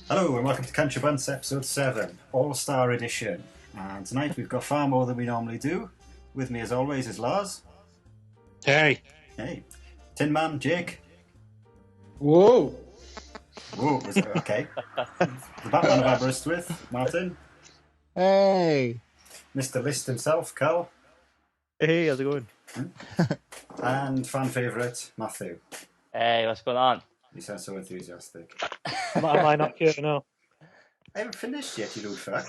Hello and welcome to Country Bunts episode 7, All-Star Edition. And tonight we've got far more than we normally do. With me as always is Lars. Hey. Hey. Tin Man, Jake. Whoa. Whoa, is it okay? The Batman of Aberystwyth, Martin. Hey. Mr. List himself, Cal. Hey, how's it going? And fan favourite, Matthew. Hey, what's going on? You sound so enthusiastic. Am I not here? No. I haven't finished yet, you rude fuck.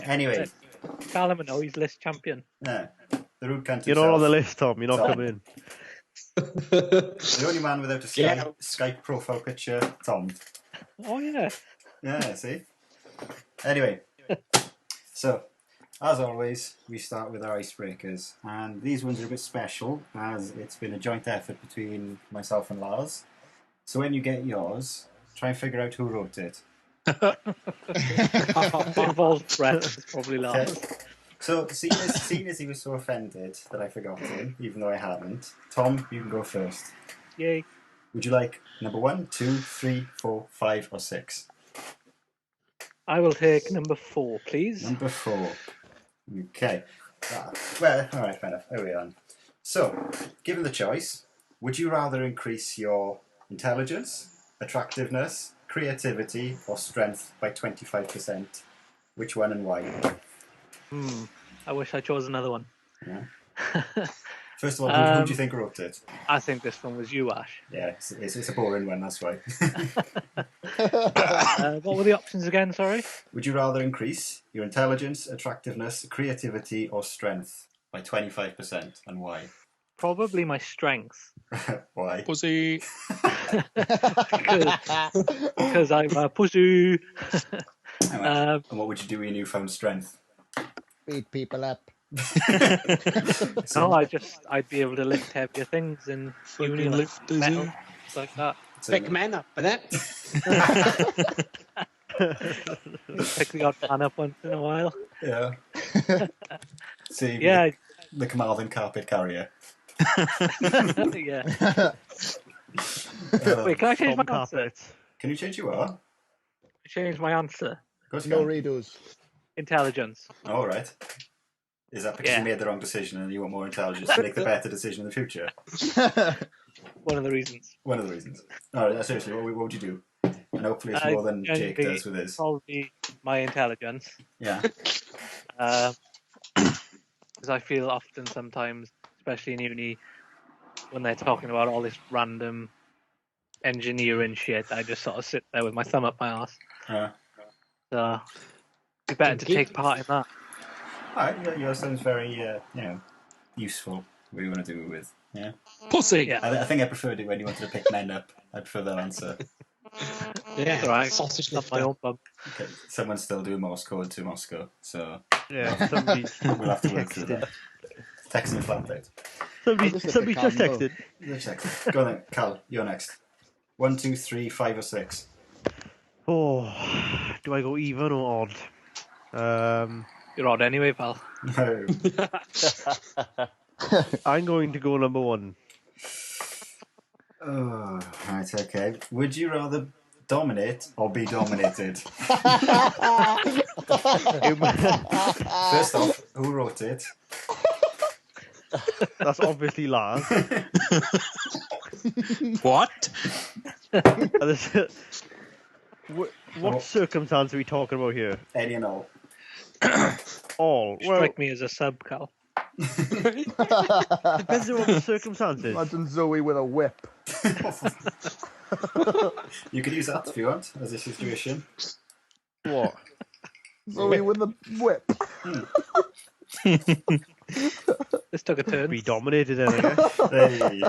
Anyway. Call him a noise list champion. Yeah, the rude cunt You're himself. not on the list, Tom. You're not Tom. coming in. The only man without a Skype profile picture, Tom. Oh, yeah. Yeah, see? Anyway, so, as always, we start with our icebreakers. And these ones are a bit special, as it's been a joint effort between myself and Lars. So when you get yours, try and figure out who wrote it. It involves Brett. It's probably Lars. Okay. So, seeing as he was so offended that I forgot him, even though I hadn't, Tom, you can go first. Yay. Would you like number 1, 2, 3, 4, 5, or 6? I will take number 4, please. Number 4. Okay. Well, alright, fair enough. There we are. So, given the choice, would you rather increase your intelligence, attractiveness, creativity, or strength by 25%? Which one and why? I wish I chose another one. Yeah. First of all, who do you think wrote it? I think this one was you, Ash. Yeah, it's a boring one, that's why. What were the options again, sorry? Would you rather increase your intelligence, attractiveness, creativity, or strength by 25%, and why? Probably my strength. Why? Pussy. because I'm a pussy. And what would you do with your newfound strength? Beat people up. No, I'd be able to lift heavier things and uni lift metal, like that. Pick man up for that. Pick the odd man up once in a while. Yeah. See, Yeah. the Carmarthen carpet carrier. Yeah. Wait, can I change my answer? Can you change your what? Change my answer. Of course you No can. redos. Intelligence. All right. Is that because you made the wrong decision and you want more intelligence to make the better decision in the future? One of the reasons. One of the reasons. All right, seriously, what would you do? And hopefully it's more than Jake does with his. Probably my intelligence. Yeah. Because I feel often sometimes, especially in uni, when they're talking about all this random engineering shit, I just sort of sit there with my thumb up my arse. So it's better to take part in that. All right, yours sounds very, useful. What do you want to do it with? Yeah. Pussy. Yeah. I think I preferred it when you wanted to pick men up. I prefer that answer. Yeah. All right. Sausage That's my own bum. Okay. Someone's still doing Morse code to Moscow, so Yeah, somebody we'll have to work through that. Texting a flat rate. somebody just texted. Go on then, Cal. You're next. 1, 2, 3, 5, or 6. Oh, do I go even or odd? You're odd anyway, pal. No. I'm going to go number 1. Oh, right, okay. Would you rather dominate or be dominated? First off, who wrote it? That's obviously Lars. What? What circumstance are we talking about here? Any and all. All. Well, Strike me as a sub, Cal. depends on what the circumstances. Imagine Zoe with a whip. You could use that if you want, as a situation. What? Zoe with a whip. This took a turn. Be dominated then, I guess. Hey.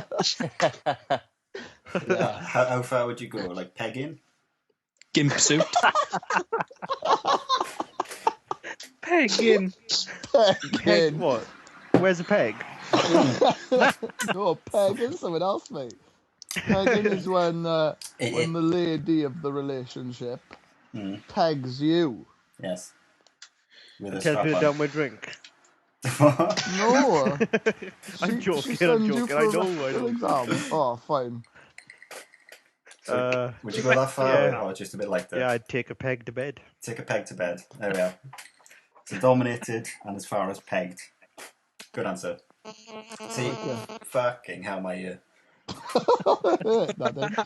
How far would you go? Like pegging? Gimp suit. Pegging. Peg what? Where's the peg? No, peg is something else, mate. Pegging is when the lady of the relationship pegs you. Yes. With a Tell strap me to on. down my drink. No. I'm joking, she I'm sends you joking. I for know, I an know. exam. Oh, fine. So, would you go that far, yeah. or just a bit like that? Yeah, I'd take a peg to bed. Take a peg to bed. There we are. So dominated and as far as pegged. Good answer. See, fucking hell, my ear. Nothing.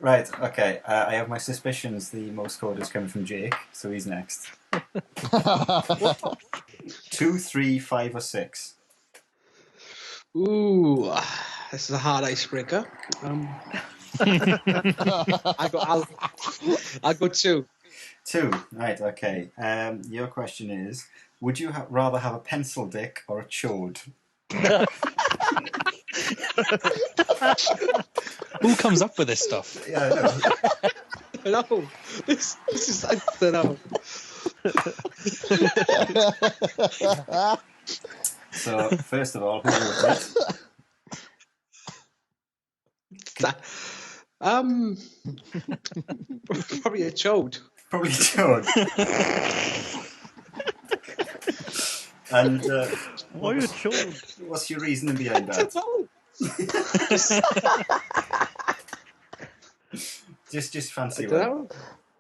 Right, okay. I have my suspicions the most scored is coming from Jake, so he's next. 2, 3, 5, or 6. Ooh, this is a hard icebreaker. I'll go 2. 2, right, okay. Your question is, would you rather have a pencil dick or a chode? Who comes up with this stuff? Yeah, I know. No, this is, I don't know. So, first of all, who wrote it? Probably a chode. Probably chode. And Why a chode? what's your reasoning behind that? Just fancy I one. don't know.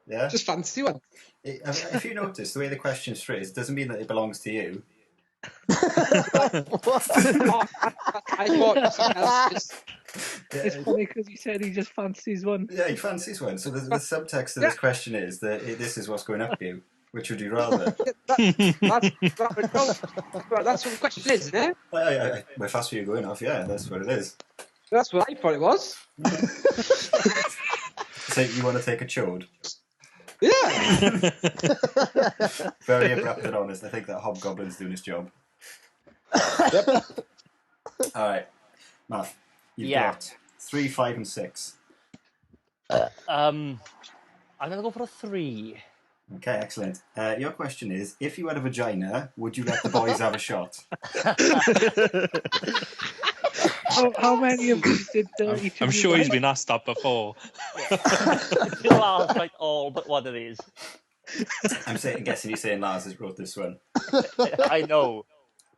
Yeah. Just fancy one. If you notice the way the question's phrased, doesn't mean that it belongs to you. I thought something else. It's funny because he said he just fancies one. Yeah, he fancies one. So the subtext of this question is that this is what's going up you. Which would you rather? That's what the question is, isn't it? Well, fast for you going off, yeah, that's what it is. That's what I thought it was. So you want to take a chode? Yeah. Very abrupt and honest. I think that Hobgoblin's doing his job. Yep. All right, Math. You've got 3, 5, and 6. I'm gonna go for a 3. Okay, excellent. Your question is, if you had a vagina, would you let the boys have a shot? How many of these did each I'm of you sure he's write? been asked that before. Lars like all but one of these. I'm guessing you're saying Lars has wrote this one. I know.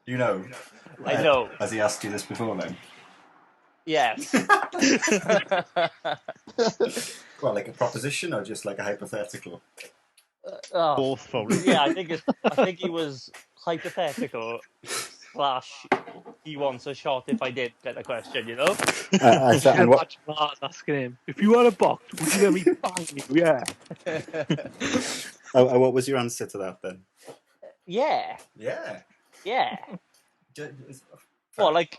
You know? I know. Has he asked you this before then? Yes. Well, like a proposition or just like a hypothetical? Both probably. Yeah, I think he was hypothetical / he wants a shot if I did get a question, you know? And watch Lars asking him, if you had a box, would you let me bang you? Yeah. What was your answer to that then? Yeah. Yeah. Yeah. Well, like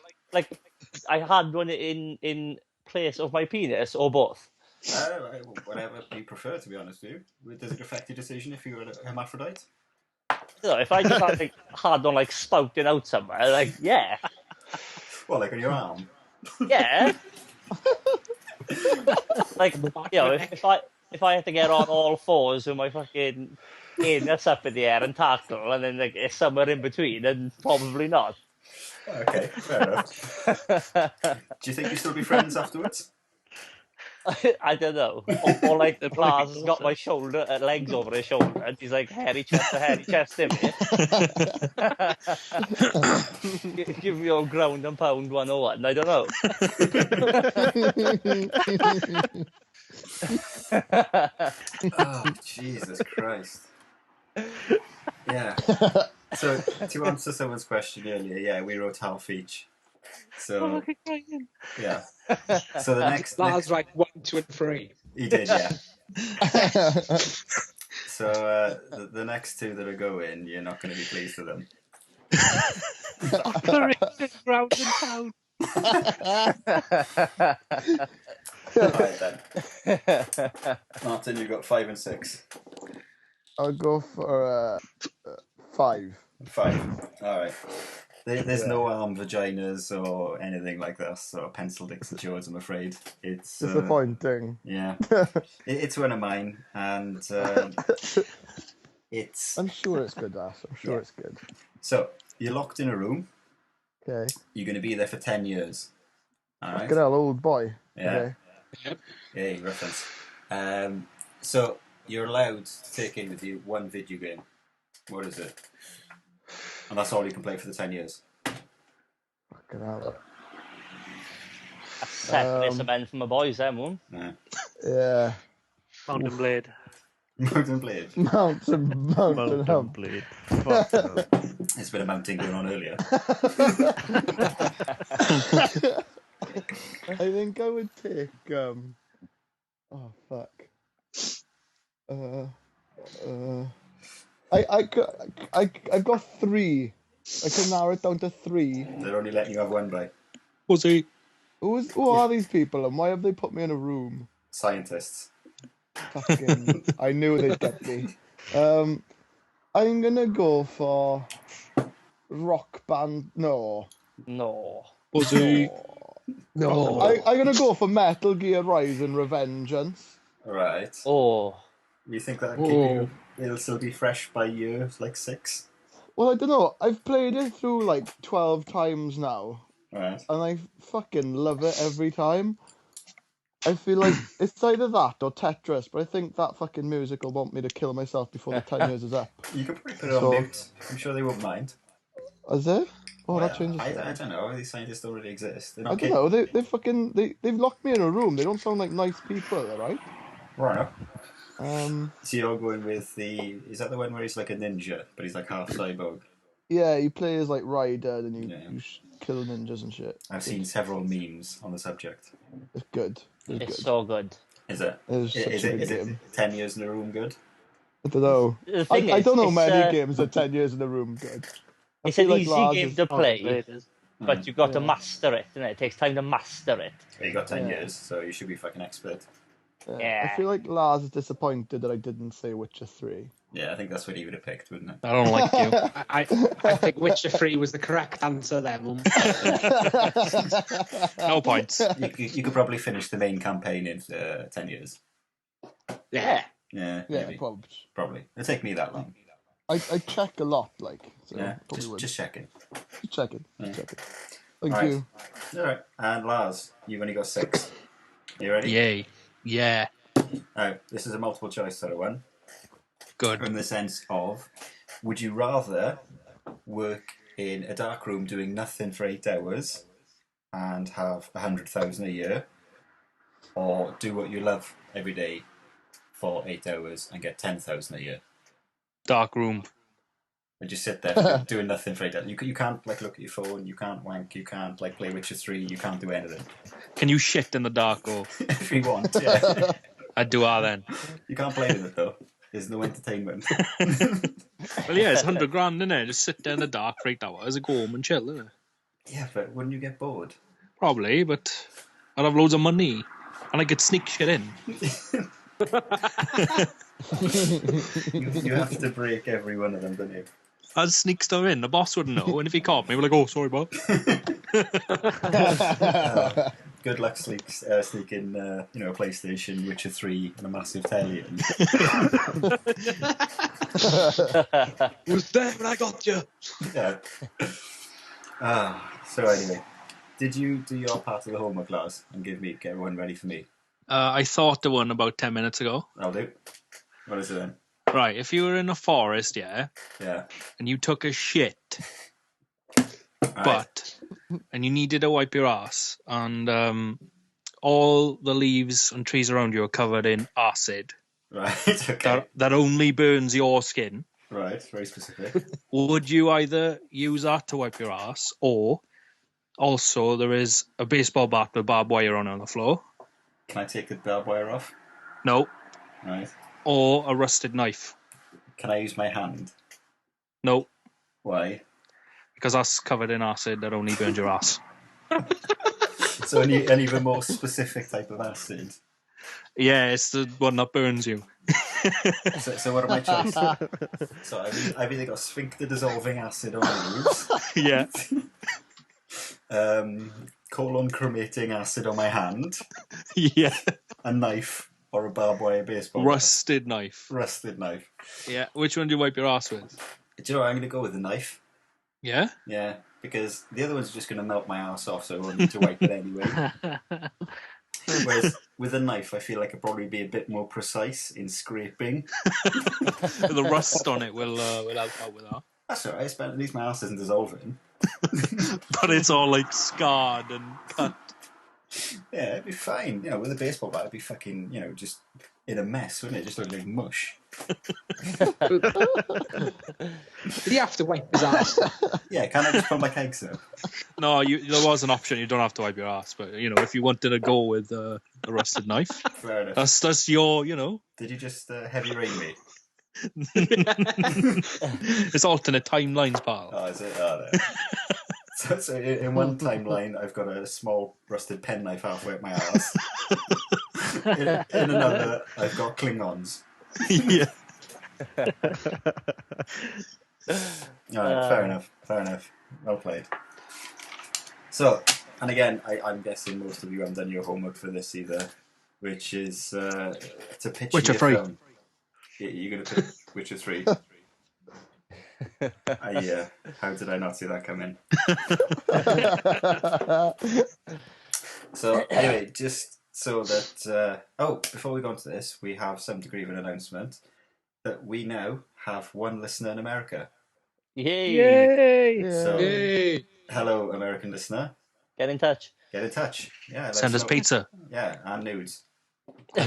I had one in place of my penis or both. Whatever you prefer, to be honest with you. Does it affect your decision if you're a hermaphrodite? You know, if I just had one like spouting out somewhere, like yeah. Well, like on your arm. Yeah. Like, you know, if I had to get on all fours with my fucking anus up in the air and tackle, and then like it's somewhere in between, then probably not. Okay, fair enough. Do you think you still be friends afterwards? I don't know. Or like the Lars has got my legs over his shoulder, and he's like hairy chest to hairy chest him. Give me all ground and pound 101. I don't know. Oh, Jesus Christ. Yeah. So, to answer someone's question earlier, yeah, we wrote half each. So, yeah. So the next... Lars right 1, 2, and 3. He did, yeah. So, the next two that are going, you're not going to be pleased with them. Ground and pound. Right then. Martin, you've got 5 and 6. I'll go for 5. 5. All right. There's no arm vaginas or anything like that, so pencil dicks and chodes, I'm afraid. It's disappointing. Yeah. It's one of mine, and it's... I'm sure it's good, Ash. I'm sure it's good. So, you're locked in a room. Okay. You're going to be there for 10 years. All right? Good old boy. Yeah. Okay. Yep. Yeah, reference. So, you're allowed to take in with you one video game. What is it? And that's all you can play for the 10 years. Fucking hell. Set this event for my boys, Moom. Yeah. Yeah. Mountain Blade. Mountain Blade. Mountain hump. Blade. Fuck no. There's been a mountain going on earlier. I think I would take oh fuck. I've got 3. I can narrow it down to 3. They're only letting you have one by Pussy. Who are these people and why have they put me in a room? scientists. Fucking I knew they'd get me. I'm gonna go for rock band. No. Pussy. No. I'm gonna go for Metal Gear Rising Revengeance. Right. Oh. You think that'll keep you? It'll still be fresh by year, like 6. Well, I don't know. I've played it through like 12 times now, Right. and I fucking love it every time. I feel like it's either that or Tetris, but I think that fucking music will want me to kill myself before the 10 years is up. You could probably put it on mute. I'm sure they won't mind. Is it? Oh, Well, that changes. I don't know. These scientists don't really exist. They're I not don't know. They've locked me in a room. They don't sound like nice people, right? Right. So you're going with the... Is that the one where he's like a ninja, but he's like half cyborg? yeah, you play as like Ryder, and you Yeah. kill ninjas and shit. I've seen several memes on the subject. It's good. It's so good. Is it? It's such Is a it, good is it game. 10 years in a room good? I don't know. The I thing is, don't know it's, many games that 10 years in a room good. I It's an feel like easy Lars game is- to play, Blade is. but you've got to master it, and it takes time to master it. You got 10 Yeah. years, so you should be fucking expert. Yeah. I feel like Lars is disappointed that I didn't say Witcher 3. Yeah, I think that's what he would have picked, wouldn't it? I don't like you. I think Witcher 3 was the correct answer there, Moom. No points. You could probably finish the main campaign in 10 years. Yeah. Yeah, Yeah, maybe. probably. It'll take me that long. I check a lot, like. So Yeah, probably would. just checking. Just checking. Yeah. Just checking. Thank Right. you. Alright, and Lars, you've only got 6. You ready? Yay. Yeah. Alright, this is a multiple choice sort of one. Good. In the sense of, would you rather work in a dark room doing nothing for 8 hours and have 100,000 a year, or do what you love every day for 8 hours and get 10,000 a year? Dark room. And just sit there doing nothing for 8 hours. You can't like look at your phone, you can't wank, you can't like play Witcher 3, you can't do anything. Can you shit in the dark or If you want, yeah. I'd do that then? You can't play with it though. There's no entertainment. Well, yeah, it's 100 grand, isn't it? Just sit there in the dark for 8 hours and go home and chill, isn't it? Yeah, but wouldn't you get bored? Probably, but I'd have loads of money and I could sneak shit in. You have to break every one of them, don't you? I'd sneak stuff in. The boss wouldn't know, and if he caught me, we're like, "Oh, sorry, boss." Good luck sneaking, a PlayStation, Witcher 3, and a massive telly. You was there when I got you. Yeah. So anyway, did you do your part of the homework, Lars, and get everyone ready for me? I thought the one about 10 minutes ago. I'll do. What is it then? Right, if you were in a forest, yeah, Yeah. and you took a shit, Right. and you needed to wipe your ass, and all the leaves and trees around you are covered in acid Right. Okay. that only burns your skin. Right. Very specific. Would you either use that to wipe your ass, or also there is a baseball bat with barbed wire on the floor? Can I take the barbed wire off? No. Right. Or a rusted knife? Can I use my hand? No, Why? because that's covered in acid that only burns your ass. So an even more specific type of acid. Yeah, it's the one that burns you. So what are my choices? So I've either got sphincter dissolving acid on my leaves, Yeah. colon cremating acid on my hand, Yeah. a knife, or a barbed wire baseball bat. Rusted knife. Rusted knife. Yeah. Which one do you wipe your ass with? Do you know what? I'm going to go with the knife. Yeah? Yeah, because the other one's just going to melt my ass off, so I won't need to wipe it anyway. Whereas with a knife, I feel like I'd probably be a bit more precise in scraping. The rust on it will help out with that. That's alright, at least my ass isn't dissolving. But it's all like scarred and cut. Yeah, it'd be fine. You know, with a baseball bat, it'd be fucking, you know, just in a mess, wouldn't it? Just look like mush. Did he have to wipe his ass? Yeah, can't I just put my kegs up? No, there was an option. You don't have to wipe your ass, but you know, if you wanted to go with a rusted knife, Fair enough. that's your, you know. Did you just heavy rain me? It's alternate timelines, pal. Oh, is it? Oh, there. So in one timeline, I've got a small rusted penknife halfway up my ass. In another, I've got Klingons. Yeah. All right, fair enough. Well played. So, and again, I'm guessing most of you haven't done your homework for this either, which is to pitch Witcher me a 3. film. You're going to pick Witcher 3. How did I not see that coming? So anyway, just so that before we go into this, we have some degree of an announcement that we now have one listener in America. Yay! Yay! So Hey. hello, American listener. Get in touch. Get in touch. Yeah, Send us pizza. Yeah, and nudes.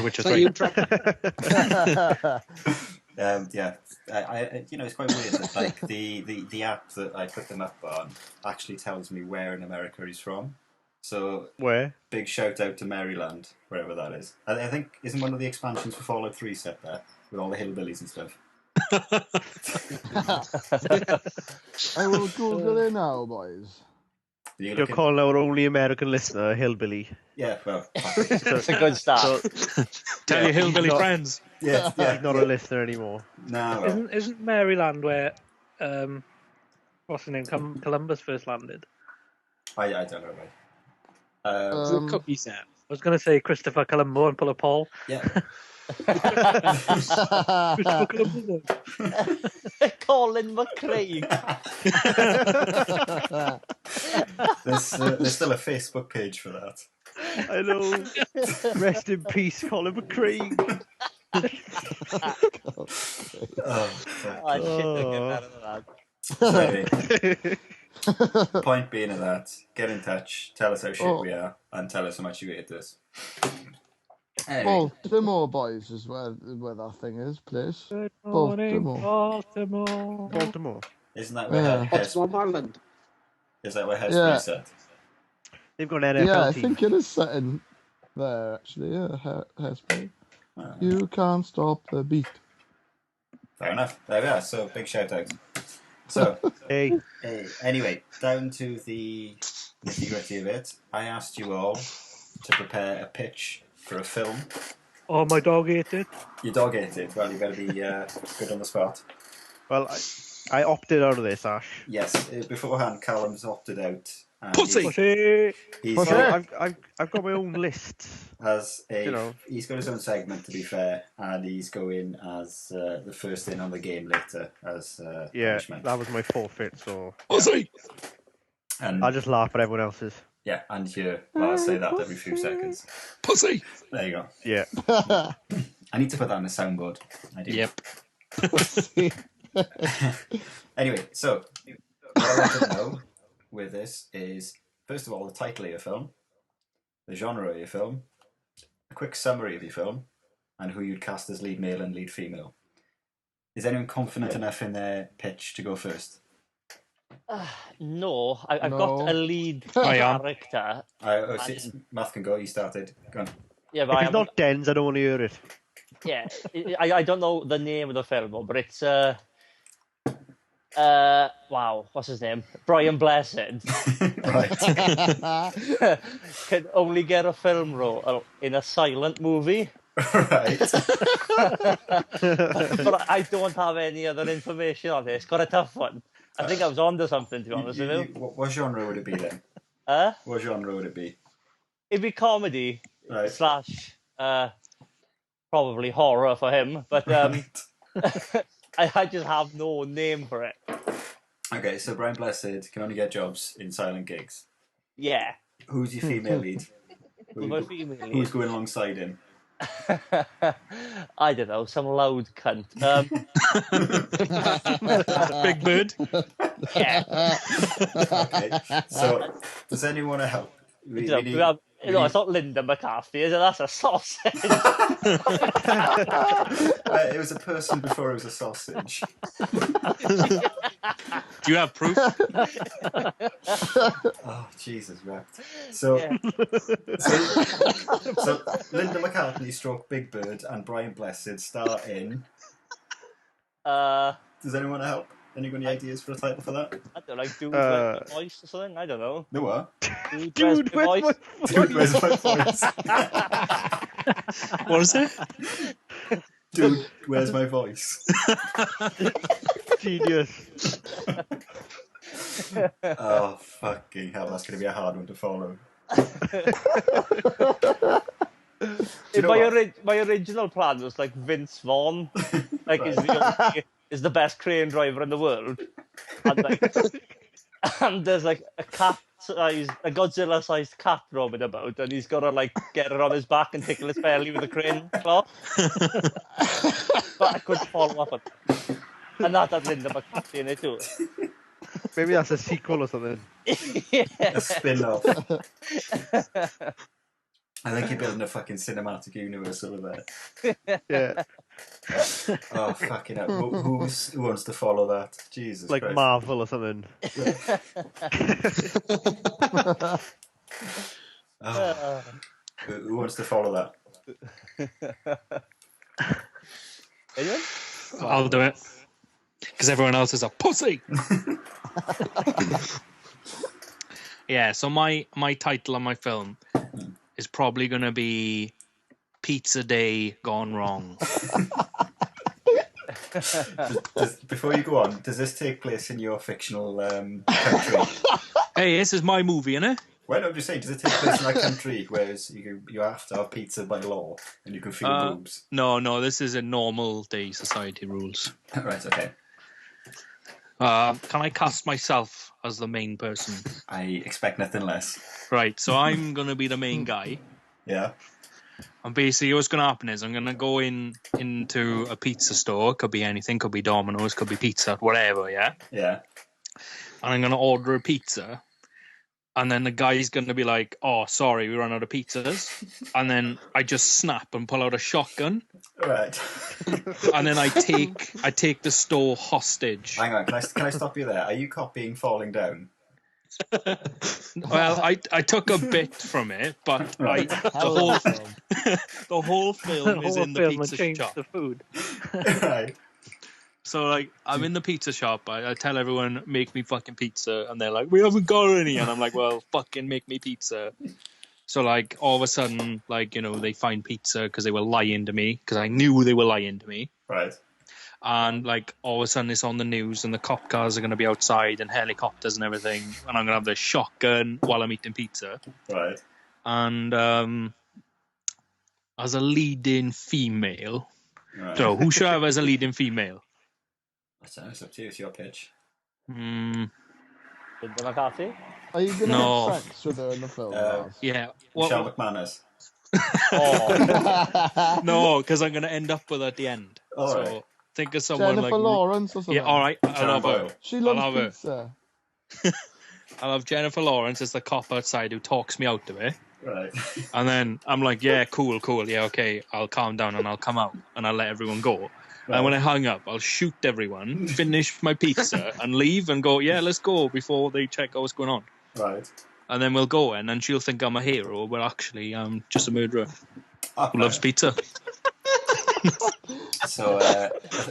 Witcher So 3. you tried. Yeah, I you know, it's quite weird that like the app that I put them up on actually tells me where in America he's from. So Where? big shout out to Maryland, wherever that is. I think isn't one of the expansions for Fallout 3 set there with all the hillbillies and stuff. I will Google it now, boys. You're calling our only American listener a hillbilly. Yeah, well, It's a good start. Tell your hillbilly not- friends. yeah. He's not a listener anymore. No, well, Isn't Maryland where what's the name? Columbus first landed? I don't know, mate. It's a cookie set. I was going to say Christopher Columbo and pull a Paul. Yeah. Christopher Columbo. Colin McRae. There's still a Facebook page for that. I know. Rest in peace, Colin McRae. Oh, fuck. I shit, I get better than that. So anyway, point being of that, get in touch, tell us how shit we are, and tell us how much you hate us. Anyway, Baltimore, boys, is where that thing is, please. Good morning, Baltimore. Baltimore. isn't that where Yeah. Baltimore, Maryland. is that where Hairspray Yeah. set? They've got an NFL Yeah, I team. think it is set in there, actually. Yeah, Hairspray. Oh, You can't stop the beat. fair enough. There we are. So big shout out. So Hey, anyway, down to the nitty gritty of it. I asked you all to prepare a pitch for a film. Oh, my dog ate it. Your dog ate it. Well, you better be good on the spot. well, I opted out of this, Ash. Yes. Beforehand, Callum's opted out. And Pussy! Pussy. He's Pussy. Well, I've got my own list. has a. You know. He's got his own segment, to be fair, and he's going as the first in on the game later as Yeah, punishment. that was my forfeit, so Pussy! And I'll just laugh at everyone else's. yeah, and hear Lars say that every few seconds. Pussy! There you go. Yeah. I need to put that on the soundboard. I do. Yep. Anyway, so what I want to know with this is, first of all, the title of your film, the genre of your film, a quick summary of your film, and who you'd cast as lead male and lead female. Is anyone confident enough in their pitch to go first? No, I've No. got a lead I am. character. Math can go. You started. Go on. Yeah, but If I it's haven't- not Dens, I don't want to hear it. Yeah, I don't know the name of the film, but it's wow, what's his name? Brian Blessed Right. can only get a film role in a silent movie, Right. but I don't have any other information on it. It's got a tough one. I think I was onto something, to be honest with you. What genre would it be then? What genre would it be? It'd be comedy Right. slash probably horror for him, but Right. I just have no name for it. Okay, so Brian Blessed can only get jobs in silent gigs. Yeah, Who's your female lead? my female lead. Who's going alongside him? I don't know, some loud cunt. Big Bird. Yeah, Okay. So, does anyone want to help? We you know, need- we No, it's not Linda McCarthy, is it? That's a sausage. It was a person before it was a sausage. Do you have proof? Oh, Jesus, right. So, Yeah. so Linda McCartney stroke Big Bird and Brian Blessed star in... Does anyone help? Anyone any ideas for a title for that? I don't know, like Dude, Where's My Voice or something? I don't know. No what? Dude, Where's My Voice? Dude, where's my voice? What is it? Dude, where's my voice? Genius. Oh, fucking hell, that's going to be a hard one to follow. You know My original plan was like Vince Vaughn, like is the best crane driver in the world, and, like, and there's like a Godzilla-sized cat roaming about, and he's got to like get it on his back and tickle his belly with a crane claw. But I couldn't follow up on it. And that had Linda McCarthy in it too. Maybe that's a sequel or something. Yeah. A spin-off. I think you're building a fucking cinematic universe over there. Yeah. Oh, fucking hell. Who wants to follow that? Jesus Like Christ. Marvel or something. Oh. Who wants to follow that? Anyone? I'll do it. Because everyone else is a pussy. Yeah, so my title on my film is probably going to be Pizza Day Gone Wrong. Before you go on, does this take place in your fictional country? Hey, this is my movie, innit? Well, I'm just saying, does it take place in that country where you have to have pizza by law and you can feel boobs? No, this is a normal day society rules. Right, okay. Can I cast myself as the main person? I expect nothing less. Right, so I'm going to be the main guy. Yeah. And basically what's going to happen is I'm going to go into a pizza store. Could be anything. Could be Domino's. Could be Pizza Hut, whatever, yeah? Yeah. And I'm going to order a pizza. And then the guy's going to be like, oh, sorry, we ran out of pizzas. And then I just snap and pull out a shotgun. Right. And then I take the store hostage. Hang on, can I stop you there? Are you copying Falling Down? Well, I took a bit from it, but the whole film is in the pizza shop. The food. Right. So, like, I'm in the pizza shop. I tell everyone, make me fucking pizza. And they're like, we haven't got any. And I'm like, well, fucking make me pizza. So, like, all of a sudden, like, you know, they find pizza because they were lying to me. Because I knew they were lying to me. Right. And, like, all of a sudden it's on the news and the cop cars are going to be outside and helicopters and everything. And I'm going to have this shotgun while I'm eating pizza. Right. And as a leading female... Right. So, who should I have as a leading female? I don't know, it's up to you. It's your pitch. Linda McCarthy? Are you going to No. have sex with her in the film? Lars? Yeah. Michelle McManus. Oh. No, because I'm going to end up with her at the end. All so right. think of someone Jennifer like... Lawrence or something? Yeah, all right. I'll Sharon have her. Boyle. She I'll loves have her. pizza. I'll have Jennifer Lawrence as the cop outside who talks me out of it. Right. And then I'm like, yeah, cool. Yeah, okay. I'll calm down and I'll come out and I'll let everyone go. And when I hang up, I'll shoot everyone, finish my pizza, and leave and go, yeah, let's go before they check out what's going on. Right. And then we'll go, and then she'll think I'm a hero, but actually I'm just a murderer who loves pizza. So,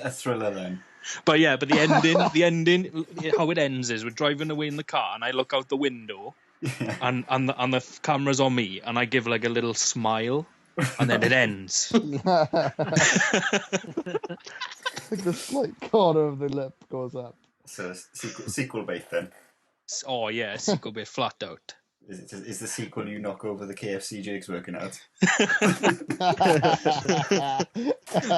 a thriller then. But the ending, how it ends is we're driving away in the car, and I look out the window, and the camera's on me, and I give like a little smile, and then it ends. Like the slight corner of the lip goes up. So, sequel bait then. Oh yeah, a sequel bit flat out. Is the sequel you knock over the KFC Jake's working out?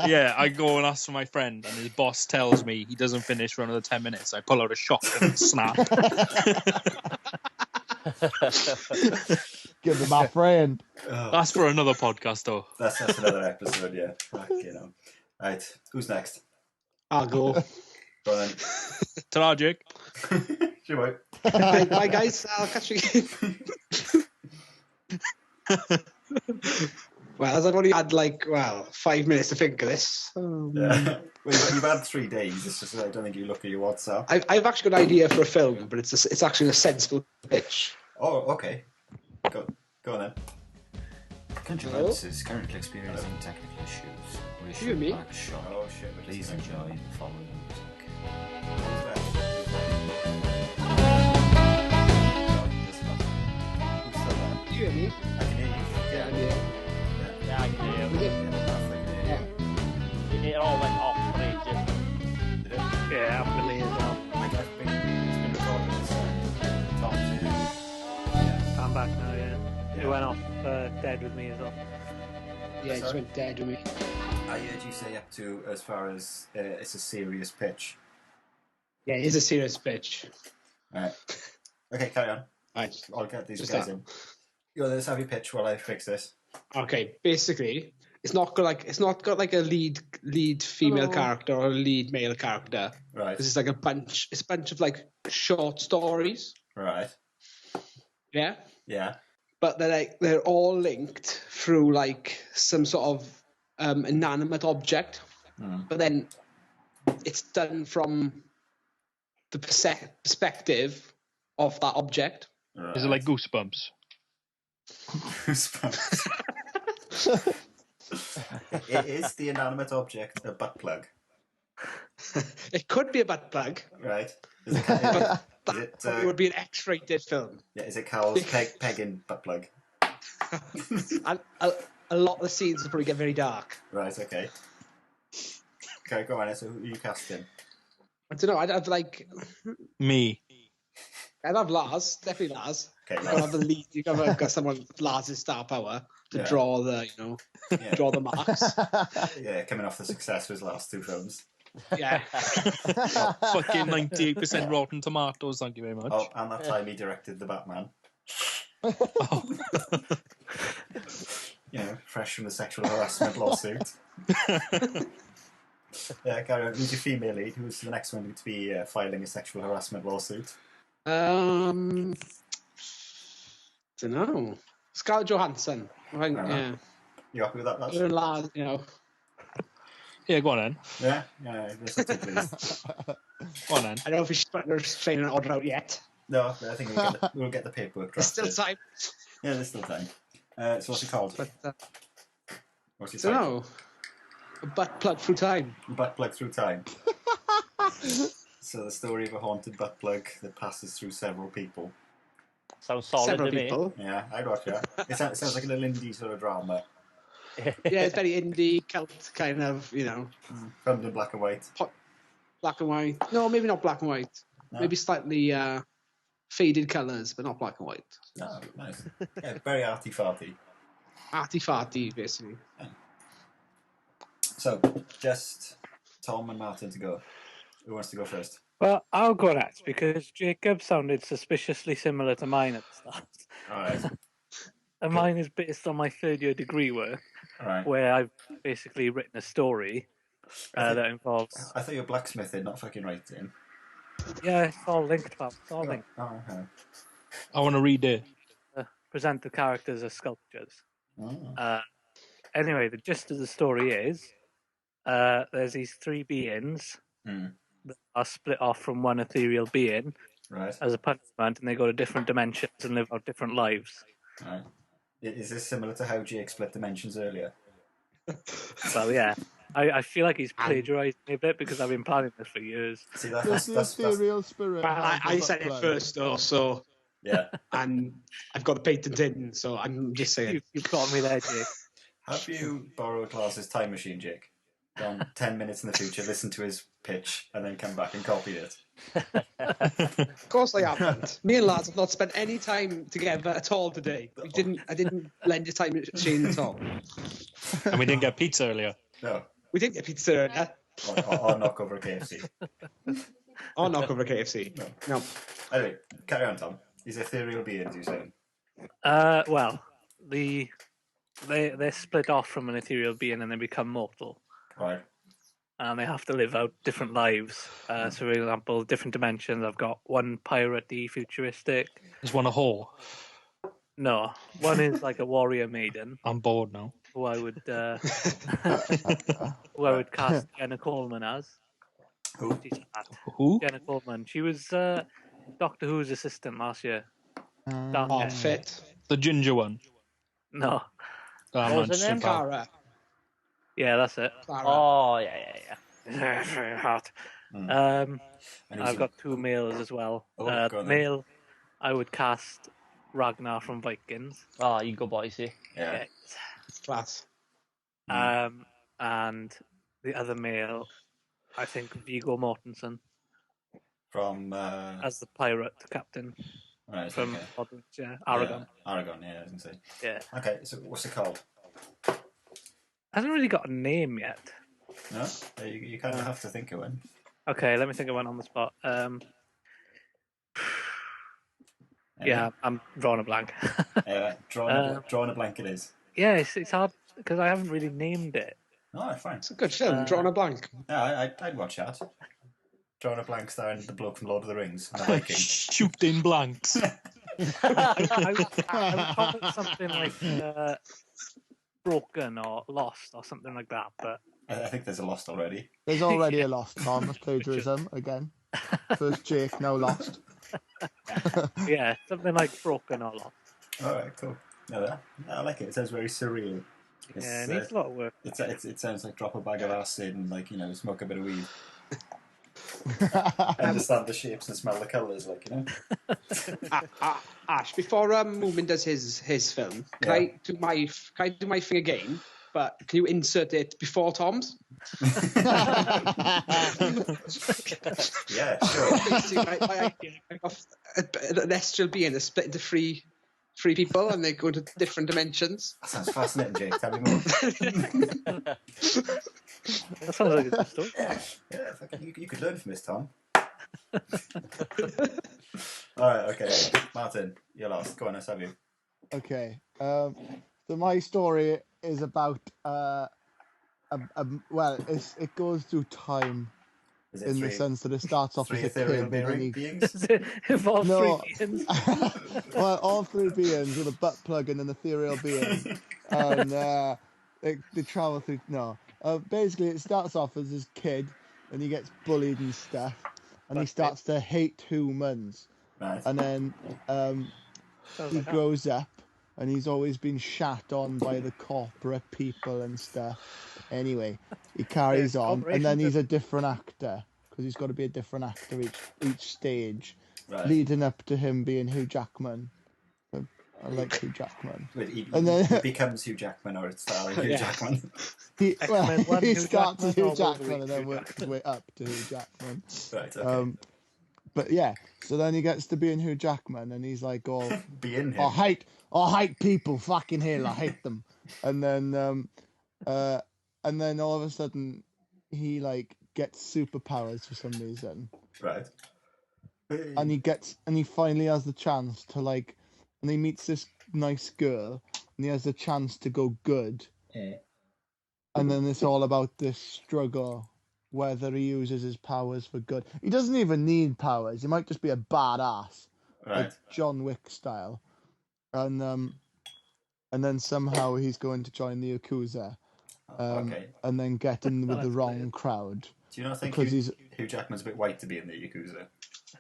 Yeah, I go and ask for my friend, and his boss tells me he doesn't finish for another 10 minutes. I pull out a shotgun and snap. Give me my friend. Oh, That's for another podcast, though. that's another episode, yeah. Fucking hell. Right, who's next? I'll go. Go on Ta-ra, Jake. then. Bye. Bye, guys. I'll catch you again. Well, as I've only had 5 minutes to think of this. Yeah. Well, you've had 3 days. It's just I don't think you look at your WhatsApp. I've actually got an idea for a film, but it's actually a sensible pitch. Oh, okay. Go on then. Country Hello? Roads is currently experiencing technical issues. We You and me? should back shot. Oh shit! Please enjoy the following music. You and me? I can hear you. Yeah, I'm here. Yeah, I can hear Was you. it? Yeah. It all went off for ages. Did it? Yeah, after me as well. It's been recorded as Tom's here. Yeah. I'm back now, yeah. It went off dead with me as well. Yeah, it just went dead with me. I heard you say up to as far as it's a serious pitch. Yeah, it is a serious pitch. Right. Okay, carry on. Right. I'll get these Just guys that. in. Let's have your pitch while I fix this. Okay, basically, it's not got like a lead female Hello. character or a lead male character. Right. Because it's like a bunch of like short stories. Right. Yeah. Yeah. But they're all linked through like some sort of inanimate object. Mm. But then it's done from the perspective of that object. Right. Is it like Goosebumps? Goosebumps. It is the inanimate object a butt plug, It could be a butt plug, right? Is it, but is that it, probably would be an X-rated film. yeah, is it Carl's pegging butt plug? And a lot of the scenes will probably get very dark. Right, okay. Okay, go on. So who are you casting? I don't know. I'd have Me. Lars, definitely Lars. Okay, You gotta have the lead. You gotta got someone with Lars's star power to Yeah. draw the, Yeah. draw the marks. Yeah, coming off the success of his last 2 films. Yeah. Fucking 98% Rotten Tomatoes, thank you very much. Oh, and that time he directed The Batman. Fresh from the sexual harassment lawsuit. Yeah, carry on. Who's your female lead? Who's the next one to be filing a sexual harassment lawsuit? Don't know. Scarlett Johansson. I think, yeah. You happy with that, Lars? Lars, Yeah, go on then. Yeah? Yeah, this will take please. Go on then. I don't know if he's training an order out yet. No, I think we'll get the paperwork There's drafted. still time. Yeah, there's still time. So what's it called? But What's your don't title? know. A butt plug through time. Butt plug through time. So the story of a haunted butt plug that passes through several people. Sounds solid Several to me. people. Yeah, I'd watch that. It sounds like a little indie sort of drama. Yeah, it's very indie, cult kind of, Filmed in black and white. black and white. No, maybe not black and white. No? Maybe slightly faded colours, but not black and white. Oh, nice. Yeah, very arty-farty. Arty-farty, basically. So, just Tom and Martin to go. Who wants to go first? Well, I'll go next because Jacob sounded suspiciously similar to mine at the start. Alright. And mine is based on my third-year degree work, Alright. where I've basically written a story that involves... I thought you were blacksmithing, not fucking writing. Yeah, it's all linked, pal. It's all linked. Oh, okay. I want to read it. Present the characters as sculptures. Oh. Anyway, the gist of the story is there's these 3 beings that are split off from one ethereal being Right. as a punishment, and they go to different dimensions and live out different lives. Right. Is this similar to how Jake split dimensions earlier? Well, yeah. I feel like he's plagiarised me a bit because I've been planning this for years. See, Does the ethereal spirit Well, have I the said butt it plug? first, though, so... yeah. And I've got the patent in, so I'm just saying. You've got me there, Jake. Have you borrowed Lars's time machine, Jake? Gone 10 minutes in the future, listen to his pitch, and then come back and copy it? Of course I haven't. Me and Lars have not spent any time together at all today. I didn't lend your time machine at all. And we didn't get pizza earlier. No. We didn't get pizza earlier. Or knock over a KFC. Or knock over a KFC. No. Anyway, carry on, Tom. These ethereal beings, you're saying? Well, they're split off from an ethereal being and they become mortal. Right. And they have to live out different lives. So, for example, different dimensions. I've got one piratey, futuristic. Just want a whore. No, one is like a warrior maiden, I'm bored now. who I would cast Jenna Coleman as. Who? She's hot. Who? Jenna Coleman. She was Doctor Who's assistant last year. Oh, fit. The ginger one. No. I'm What not was her name? interested, pal. Cara. Yeah, that's it. Clara. Oh, yeah. Very hot. And who's I've your- got two males as well. Oh, go on then. Male, I would cast Ragnar from Vikings. Oh, you go, boys. Yeah. Class. And the other male, I think Viggo Mortensen From as the pirate captain right, from okay. Aragon. Yeah, Aragon, yeah, I was gonna say. Yeah. Okay, so what's it called? Hasn't really got a name yet. No? You kind of have to think of one. Okay, let me think of one on the spot. Yeah, I'm drawing a blank. Drawing a blank it is. Yeah, it's hard because I haven't really named it. Oh, fine. It's a good film, Drawing a Blank. Yeah, I'd watch that. Drawing a blank starring the bloke from Lord of the Rings and the Viking. Shooting blanks. I would call it something like Broken or Lost or something like that, but I think there's a Lost already. There's already a Lost, Tom. That's plagiarism again. First Jake, now Lost. yeah, something like Broken or Lost. All right, cool. No, I like it. It sounds very surreal. Yeah, it needs a lot of work. It sounds like drop a bag of acid and smoke a bit of weed. Understand the shapes and smell the colours, Ash, before Moomin does his film, can I do my thing again? But can you insert it before Tom's? Yeah, sure. Basically, an astral being is split into three people, and they go to different dimensions. That sounds fascinating, Jake. Tell me more. That sounds like a good story. Yeah. You could learn from this, Tom. All right, okay. Martin, you're last. Go on, let's have you. Okay. So my story is about it goes through time Is it in the three- sense that it starts off three as a ethereal kid and then he beings? Does it involve No. three beings? well, all three beings with a butt plug and an ethereal being, and they travel through. No, basically it starts off as this kid, and he gets bullied and stuff, and he starts to hate humans, Nice. and then he grows up, and he's always been shat on by the corporate people and stuff. Anyway, he carries on, and then he's a different actor because he's got to be a different actor each stage. Right. Leading up to him being Hugh Jackman. I like Hugh Jackman. Wait, he becomes Hugh Jackman or it's starring Hugh Jackman? He Hugh starts as Hugh Jackman or Jackman and then Hugh works his way up to Hugh Jackman. Right, okay. But yeah, so then he gets to being Hugh Jackman and he's like, oh, Being him. I hate people, fucking hell, I hate them. And then all of a sudden he gets superpowers for some reason. Right. And he finally has the chance to and he meets this nice girl and he has the chance to go good. Yeah. And then it's all about this struggle, whether he uses his powers for good. He doesn't even need powers. He might just be a badass, Right. like John Wick style. And then somehow he's going to join the Yakuza. Okay. And then get in with the wrong crowd. Do you not think Because Hugh Jackman's a bit white to be in the Yakuza?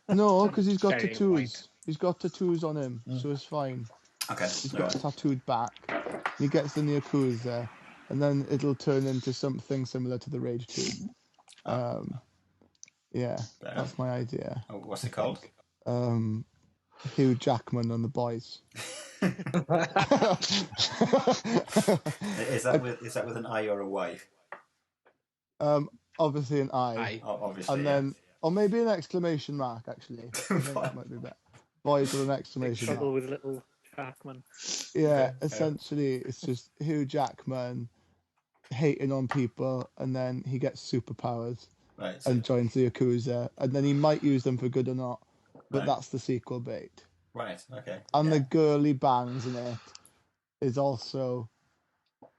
No, because he's got Very tattoos. white. He's got tattoos on him, so it's fine. Okay. He's no got a worries. tattooed back. He gets in the Yakuza, and then it'll turn into something similar to the Rage 2. Yeah, Fair that's my idea. Oh, what's it called? Hugh Jackman and the boys. Is that with an I or a Y? Obviously an I. Oh, obviously. And then, or maybe an exclamation mark, actually. I think that might be better. Boys with an exclamation Trouble mark. with little Jackman. Yeah, essentially, it's just Hugh Jackman hating on people, and then he gets superpowers Right. and joins the Yakuza, and then he might use them for good or not, but Right. that's the sequel bait. Right. Okay. And yeah. the girl he bangs in it is also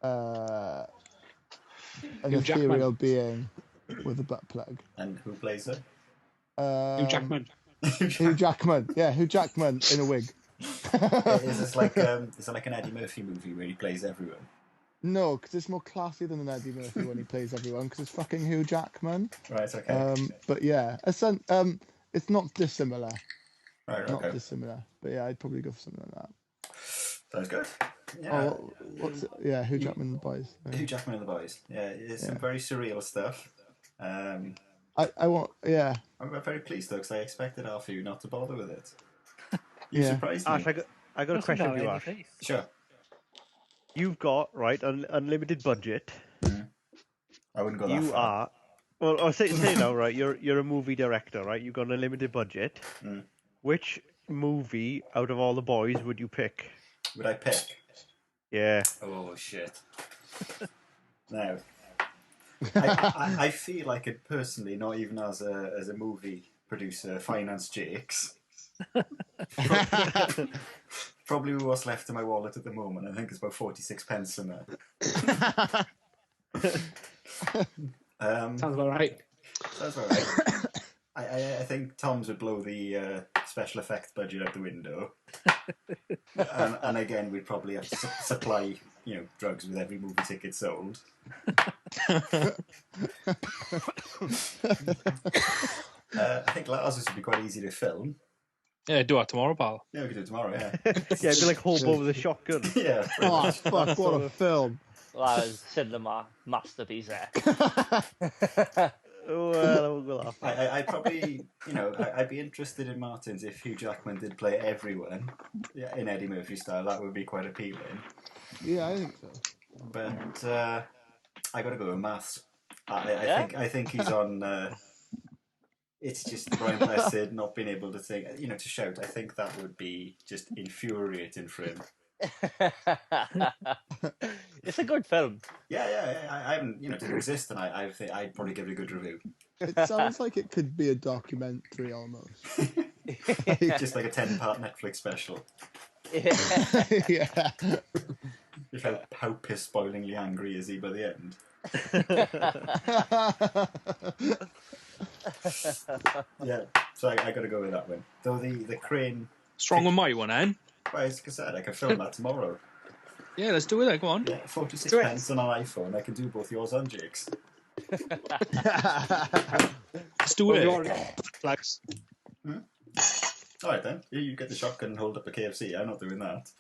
an Hugh Jackman. ethereal being with a butt plug. And who plays it? Hugh Jackman. Hugh Jackman. Yeah, Hugh Jackman in a wig. Is this like is it like an Eddie Murphy movie where he plays everyone? No, because it's more classy than an Eddie Murphy when he plays everyone, because it's fucking Hugh Jackman. Right. Okay. But yeah, it's not dissimilar. Right. Not Okay. dissimilar. But yeah, I'd probably go for something like that. Sounds good. Yeah. Oh, what's it? Yeah, Hugh Jackman and the Boys. Yeah. Hugh Jackman and the Boys. Yeah, it's some very surreal stuff. I want. Yeah. I'm very pleased though, because I expected half of you not to bother with it. You Yeah. surprised me. Ash, I got a question for you, Ash. Sure. You've got right unlimited budget. I wouldn't go that You far. are. Well, I'll say now, right? You're a movie director, right? You've got an unlimited budget. Which movie out of all the boys would you pick? Would I pick? Yeah. Oh shit. No. I feel I could personally, not even as a movie producer, finance Jake's. Probably what's left in my wallet at the moment. I think it's about 46 pence in there. Sounds about right. Sounds about right. I think Tom's would blow the special effects budget out the window. And again, we'd probably have to supply, drugs with every movie ticket sold. I think Lars would be quite easy to film. Yeah, do that tomorrow, pal. Yeah, we could do it tomorrow, yeah. Yeah, it'd be like Hobo with a shotgun. Yeah. Oh, fuck, what a film. That was cinema masterpiece there. Well, we'll laugh. I probably, I'd be interested in Martin's if Hugh Jackman did play everyone in Eddie Murphy style. That would be quite appealing. Yeah, I think so. But I got to go with maths. I think he's on. It's just Brian Blessed not being able to think, to shout. I think that would be just infuriating for him. It's a good film. Yeah. I haven't, it didn't exist, and I think I'd probably give it a good review. It sounds like it could be a documentary almost. Just like a 10-part Netflix special. Yeah. Yeah. Just how piss-boilingly angry is he by the end? Yeah, so I got to go with that one. Though the crane. Strong on my one, Anne. Well, as I said, I can film that tomorrow. Yeah, let's do it. Go on. Yeah, 46 pence on an iPhone. I can do both yours and Jake's. Let's do it. Flags. All right then. You get the shotgun and hold up a KFC. I'm not doing that.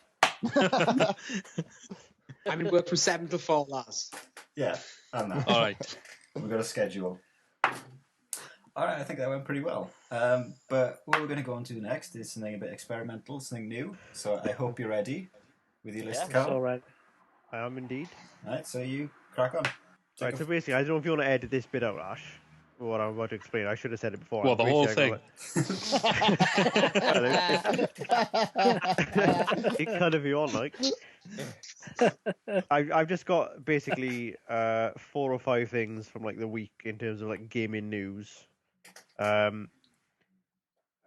I'm in work from 7 till 4, Lars. Yeah, I'm that. All right. We've got a schedule. All right, I think that went pretty well. But what we're going to go on to next is something a bit experimental, something new. So I hope you're ready with your list, Carl. All right. I am indeed. All right, so you crack on. Right, so basically, I don't know if you want to edit this bit out, Ash. What I'm about to explain. I should have said it before. Well, the whole thing. It kind of you on, like. I've just got basically 4 or 5 things from like the week in terms of like gaming news. So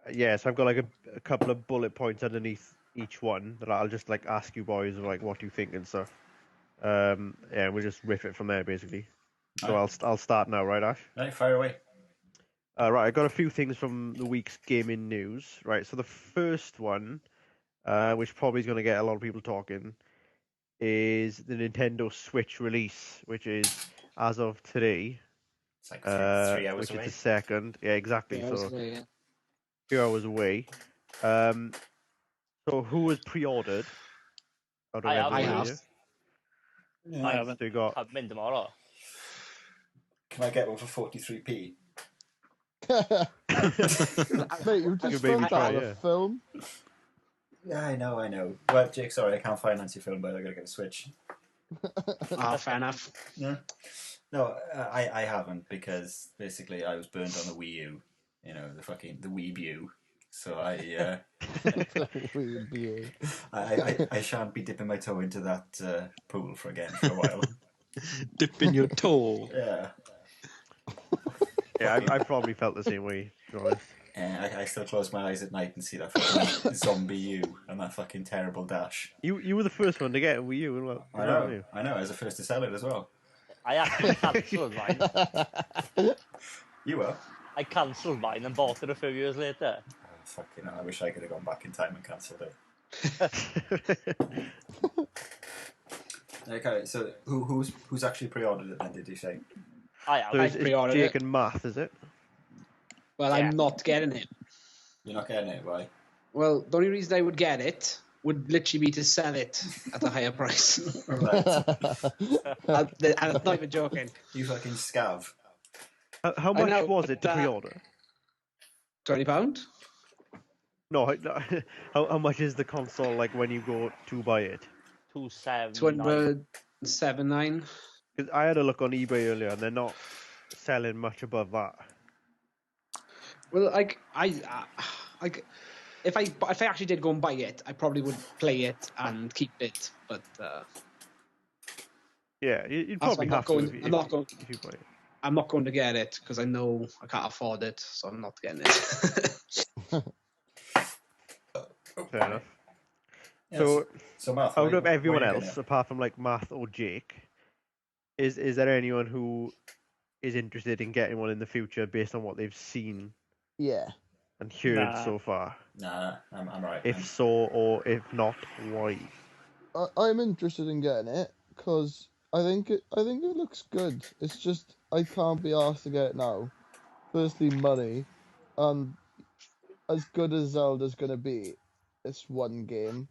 I've got like a couple of bullet points underneath each one that I'll just like ask you boys like what do you think and stuff. We'll just riff it from there basically. So I'll start now, right, Ash? Right, fire away. Right, I got a few things from the week's gaming news. Right, so the first one, which probably is going to get a lot of people talking, is the Nintendo Switch release, which is as of today. It's like 3 hours which away. is the second. Yeah, exactly. Yeah, So yeah. 2 hours away. So who was pre-ordered? I have. I have. Yeah. I haven't. So you got I'm in tomorrow. Can I get one for 43p? Mate, you just Good baby filmed try, that on yeah. a film. Yeah, I know. Well, Jake, sorry, I can't finance your film, but I got to get a Switch. Fair enough. Yeah. No, I haven't, because basically I was burnt on the Wii U. The Wii U. So I shan't be dipping my toe into that pool for a while. Dipping your toe. Yeah. yeah, I probably felt the same way. To be honest. And I still close my eyes at night and see that fucking zombie U and that fucking terrible dash. You were the first one to get a Wii U. And what? I know. I was the first to sell it as well. I actually cancelled mine. You were? I cancelled mine and bought it a few years later. Oh, fucking hell, I wish I could have gone back in time and cancelled it. Okay, so who's actually pre-ordered it then? Did you say? I So have. it's pre-ordered Jake it. and Math, is it? Well, Yeah. I'm not getting it. You're not getting it, why? Well, the only reason I would get it would literally be to sell it at a higher price. Right. I'm not even joking. You fucking scav. How I much know, was it to but, pre-order? £20? No, how much is the console like when you go to buy it? 279. 279. Because I had a look on eBay earlier, and they're not selling much above that. Well, if I actually did go and buy it, I probably would play it and keep it. But Yeah, you'd That's probably why I'm not have to going- if I'm not going- if you buy it. I'm not going to get it because I know I can't afford it, so I'm not getting it. Fair enough. Yes. So, So Math, out of why everyone you else, getting it? apart from like Math or Jake, is there anyone who is interested in getting one in the future based on what they've seen Yeah. and heard Nah. so far? Nah, I'm right. If so, or if not, why? I'm interested in getting it because I think it looks good. It's just I can't be asked to get it now. Firstly, money, and as good as Zelda's gonna be, it's one game,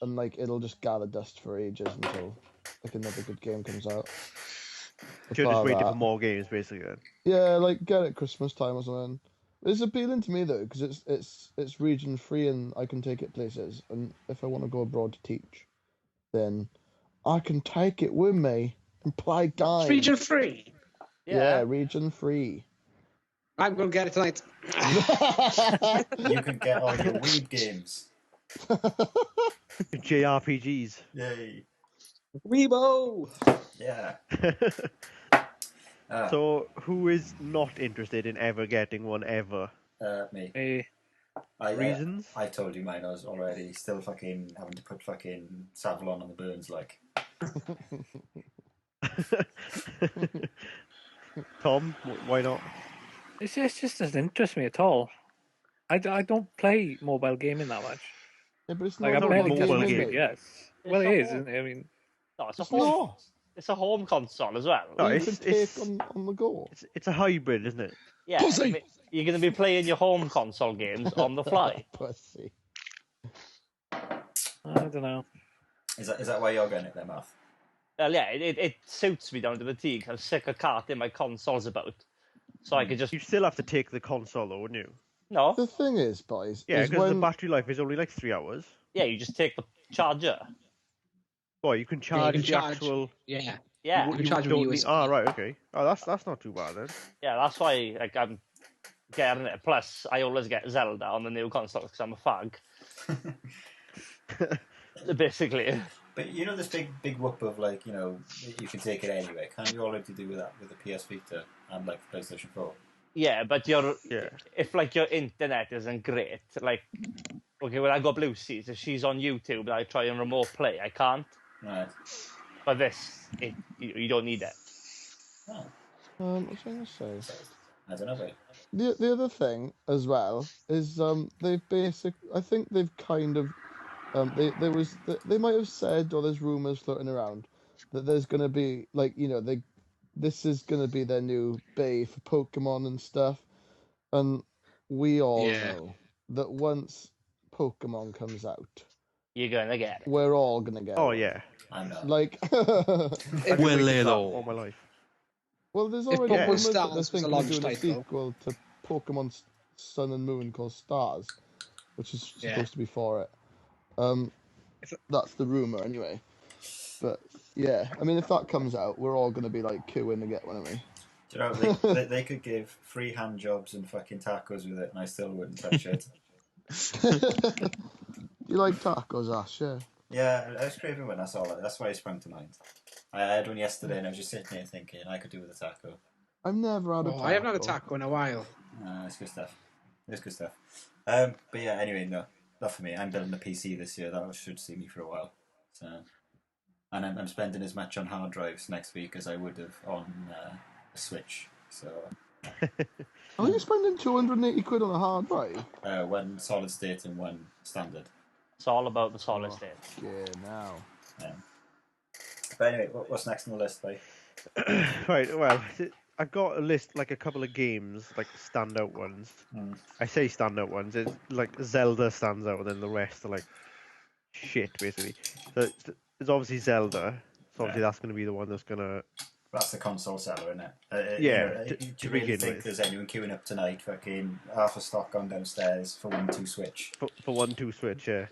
and like it'll just gather dust for ages until like another good game comes out. You're just Apart waiting that- for more games, basically. Then. Yeah, like get it Christmas time or something. It's appealing to me though because it's region free and I can take it places. And if I want to go abroad to teach, then I can take it with me and play games. It's region free. Yeah, region free. I'm going to get it tonight. You can get all your weed games. JRPGs. Yay. Weebo! Yeah. So, who is not interested in ever getting one ever? Me. Me. Reasons? I told you mine. I was already still fucking having to put fucking Savlon on the burns, like. Tom, why not? It just doesn't interest me at all. I don't play mobile gaming that much. Yeah, but it's Like, not I a play mobile the mobile game. game. yes. Well, it is, isn't it? I mean, No, it's a It's home. not. It's a home console as well. No, You it's- can take on the go. It's a hybrid, isn't it? Yeah, I mean, you're going to be playing your home console games on the fly. Pussy. I don't know. Is that why you're getting it then, Math? Well, yeah, it suits me down to the T. 'Cause I'm sick of carting my consoles about, so I could just You still have to take the console, though, wouldn't you? no. The thing is, boys, Yeah, is because the when battery life is only like 3 hours. Yeah, you just take the charger. Boy, you can charge can the charge- actual. Yeah. Yeah, You can charge with don't USB. Ah, right, okay. Oh, that's not too bad then. yeah. That's why like I'm getting it. Plus, I always get Zelda on the new console because I'm a fag. Basically, But you know this big whoop of like, you know, you can take it anyway. Can you already do with that with the PS Vita and like the PlayStation 4? yeah. But Yeah. if like your internet isn't great, like okay, when I got Blue Seas, if she's on YouTube and I try and remote play, I can't. Right. But this, you don't need it. Oh, what was I gonna say? I don't know. But The other thing as well is I think they've kind of they might have said, or there's rumors floating around that there's gonna be like, you know, this is gonna be their new bay for Pokemon and stuff, and we all know that once Pokemon comes out, You're gonna get it. we're all gonna get Oh one. yeah. I'm not. Like, I've been Will waiting they for that though? all my life. well, there's If already Pokemon rumors that they're Stars was a thinking of launch doing a title. sequel to Pokemon Sun and Moon called Stars, which is Yeah. supposed to be for it. That's the rumor anyway. But yeah, I mean, if that comes out, we're all gonna be like queuing to get one, aren't we? Do you know they could give free hand jobs and fucking tacos with it, and I still wouldn't touch it. You like tacos, Ash? Yeah. Yeah, I was craving one. That's all. That's why it sprung to mind. I had one yesterday, and I was just sitting here thinking I could do with a taco. I've never had a taco. I haven't had a taco in a while. It's good stuff. It's good stuff. But yeah, anyway, no, not for me. I'm building a PC this year. That should see me for a while. So, and I'm spending as much on hard drives next week as I would have on a Switch. So, Are you spending £280 on a hard drive? one solid state and one standard. It's all about the solid Oh. state. Yeah, now. But anyway, what's next on the list, mate? Right, well, I've got a list, like a couple of games, like standout ones. I say standout ones, it's like Zelda stands out and then the rest are like shit, basically. So it's obviously Zelda, so obviously that's going to be the one that's going to... That's the console seller, isn't it? Yeah, do to you really begin think with. there's anyone queuing up tonight, fucking half a stock gone downstairs for 1-2 Switch? For 1-2 Switch, yeah.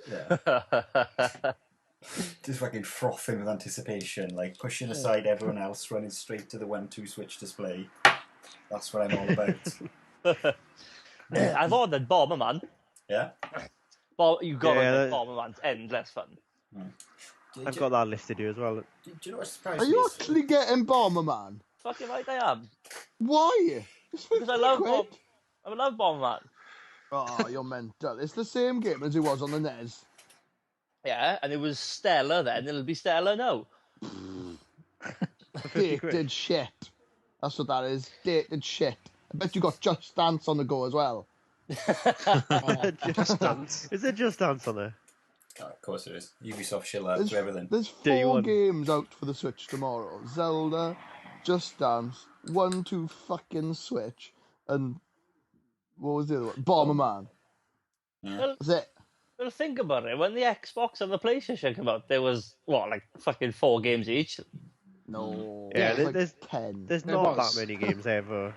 Just fucking frothing with anticipation, like pushing aside everyone else, running straight to the 1-2 Switch display. That's what I'm all about. I've ordered Bomberman. Yeah? Well, you got Yeah, to Bomberman's endless fun. I've got that listed here as well. Do you know what surprised Are me? you actually getting Bomberman? Fucking right I am. Why? It's 50 Because I love quid. I love Bomberman. Oh, you're mental. It's the same game as it was on the NES. Yeah, and it was stellar then, it'll be stellar now. Dated shit. That's what that is. Dated shit. I bet you got Just Dance on the go as well. Just Dance. Is there Just Dance on there? Oh, of course there is. Ubisoft shill out to everything. There's Day 4 one. games out for the Switch tomorrow. Zelda, Just Dance, 1-2 fucking Switch, and what was the other one? Bomberman. Yeah. That's it. Well, think about it. When the Xbox and the PlayStation came out, there was, what, like fucking 4 games each? No. Yeah, it's like there's 10. There's There not was. that many games ever.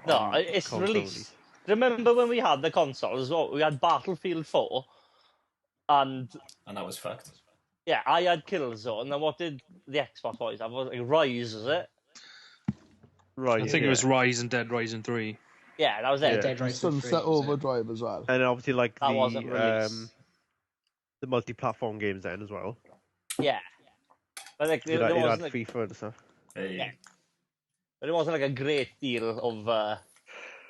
No, it's console released. Remember when we had the consoles? Well, we had Battlefield 4, and that was fucked. yeah, I had Killzone. And what did the Xbox boys have? Was it like Rise, was it? Right. I think it was Rise and Dead Rising 3. Yeah, that was it. Yeah. Dead Rising 3, Sunset was it? Overdrive as well. And obviously, like That wasn't released. the multi-platform games then as well. Yeah, but like You there had wasn't like, FIFA and stuff. Hey. but it wasn't like a great deal of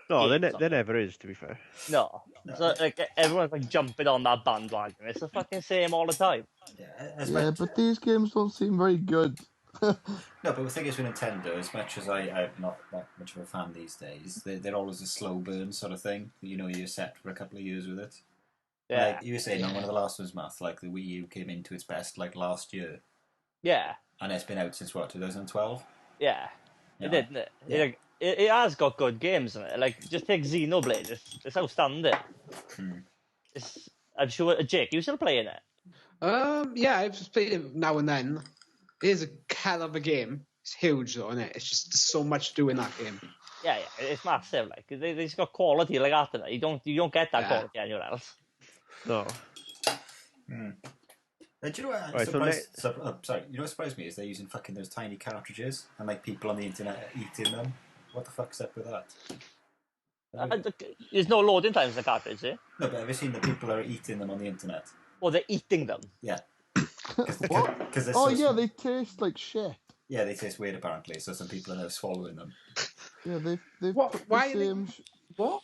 No, games there on it. never is, to be fair. No. So like everyone's like jumping on that bandwagon. It's the fucking same all the time. Yeah, but these games don't seem very good. No, but the thing is with Nintendo, as much as I'm not that much of a fan these days, they're always a slow burn sort of thing. You know, you're set for a couple of years with it. Yeah. Like you were saying on one of the last ones, Matt, like the Wii U came into its best like last year, Yeah. and it's been out since what, 2012? Yeah. Yeah. It did, didn't it? Yeah. It has got good games in it. Like, just take Xenoblade. It's outstanding. I'm sure, Jake, you still playing it? Yeah, I've just played it now and then. It is a hell of a game. It's huge though, isn't it? It's just there's so much to do in that game. Yeah, it's massive. Like, they've got quality like that in it. You don't get that quality anywhere else. No. Do you know what? Right, Sorry, you know what surprised me is they're using fucking those tiny cartridges and like people on the internet are eating them. What the fuck's up with that? There's no loading times in the cartridge, eh? No, but have you seen the people that are eating them on the internet? Or they're eating them. Yeah. What? Cause they're Oh so yeah, small. they taste like shit. Yeah, they taste weird apparently, so some people are now swallowing them. Yeah, they've What? put the Why are they- same. What?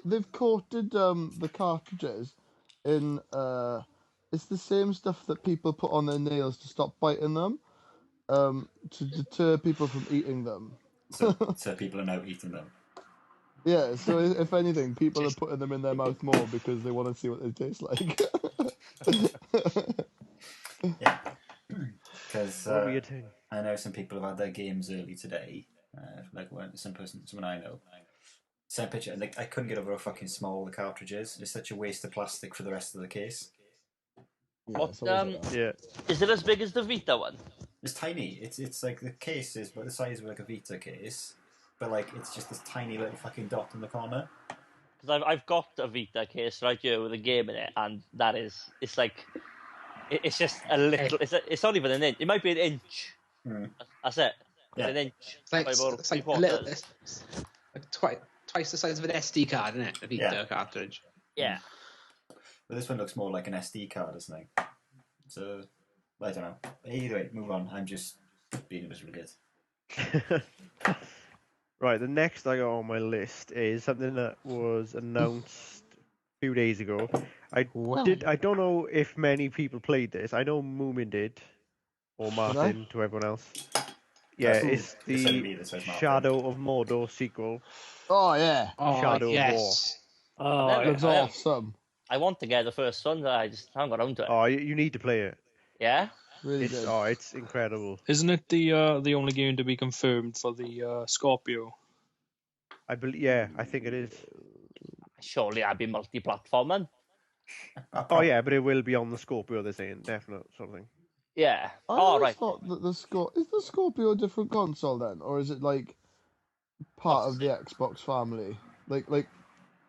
They've coated the cartridges in it's the same stuff that people put on their nails to stop biting them, to deter people from eating them. So people are now eating them. Yeah, so if anything, people are putting them in their mouth more because they want to see what they taste like. Yeah. Because What were you doing? I know some people have had their games early today. Like someone I know. Sent a picture, and I couldn't get over how fucking small the cartridge is. It's such a waste of plastic for the rest of the case. What, it's always like that. Yeah. Is it as big as the Vita one? It's tiny. It's like the case is about the size of like a Vita case, but like it's just this tiny little fucking dot in the corner. Because I've got a Vita case right here with a game in it, and it's like, it's just a little, it's not even an inch. It might be an inch. That's it. Yeah. It's an inch. It's like, by about it's like a 3/4. little, it's like twice the size of an SD card, isn't it? A Vita cartridge. Yeah. But this one looks more like an SD card, doesn't it? So I don't know. Either way, move on. I'm just being a miserable kid. Right, the next I got on my list is something that was announced a few days ago. I don't know if many people played this. I know Moomin did, or Martin, to everyone else. Yeah, it's It's only me the that says Martin. Shadow of Mordor sequel. Oh yeah, Oh, Shadow of yes. Oh, looks awesome. I want to get the first one, but I just haven't got around to it. Oh, you need to play it. Yeah? Really good. It's incredible. Isn't it the only game to be confirmed for the Scorpio? I believe. Yeah, I think it is. Surely I'd be multi-platforming. Oh yeah, but it will be on the Scorpio. They're saying definite something. Yeah. I Oh, always right. thought that is the Scorpio a different console then, or is it like part of the Xbox family? Like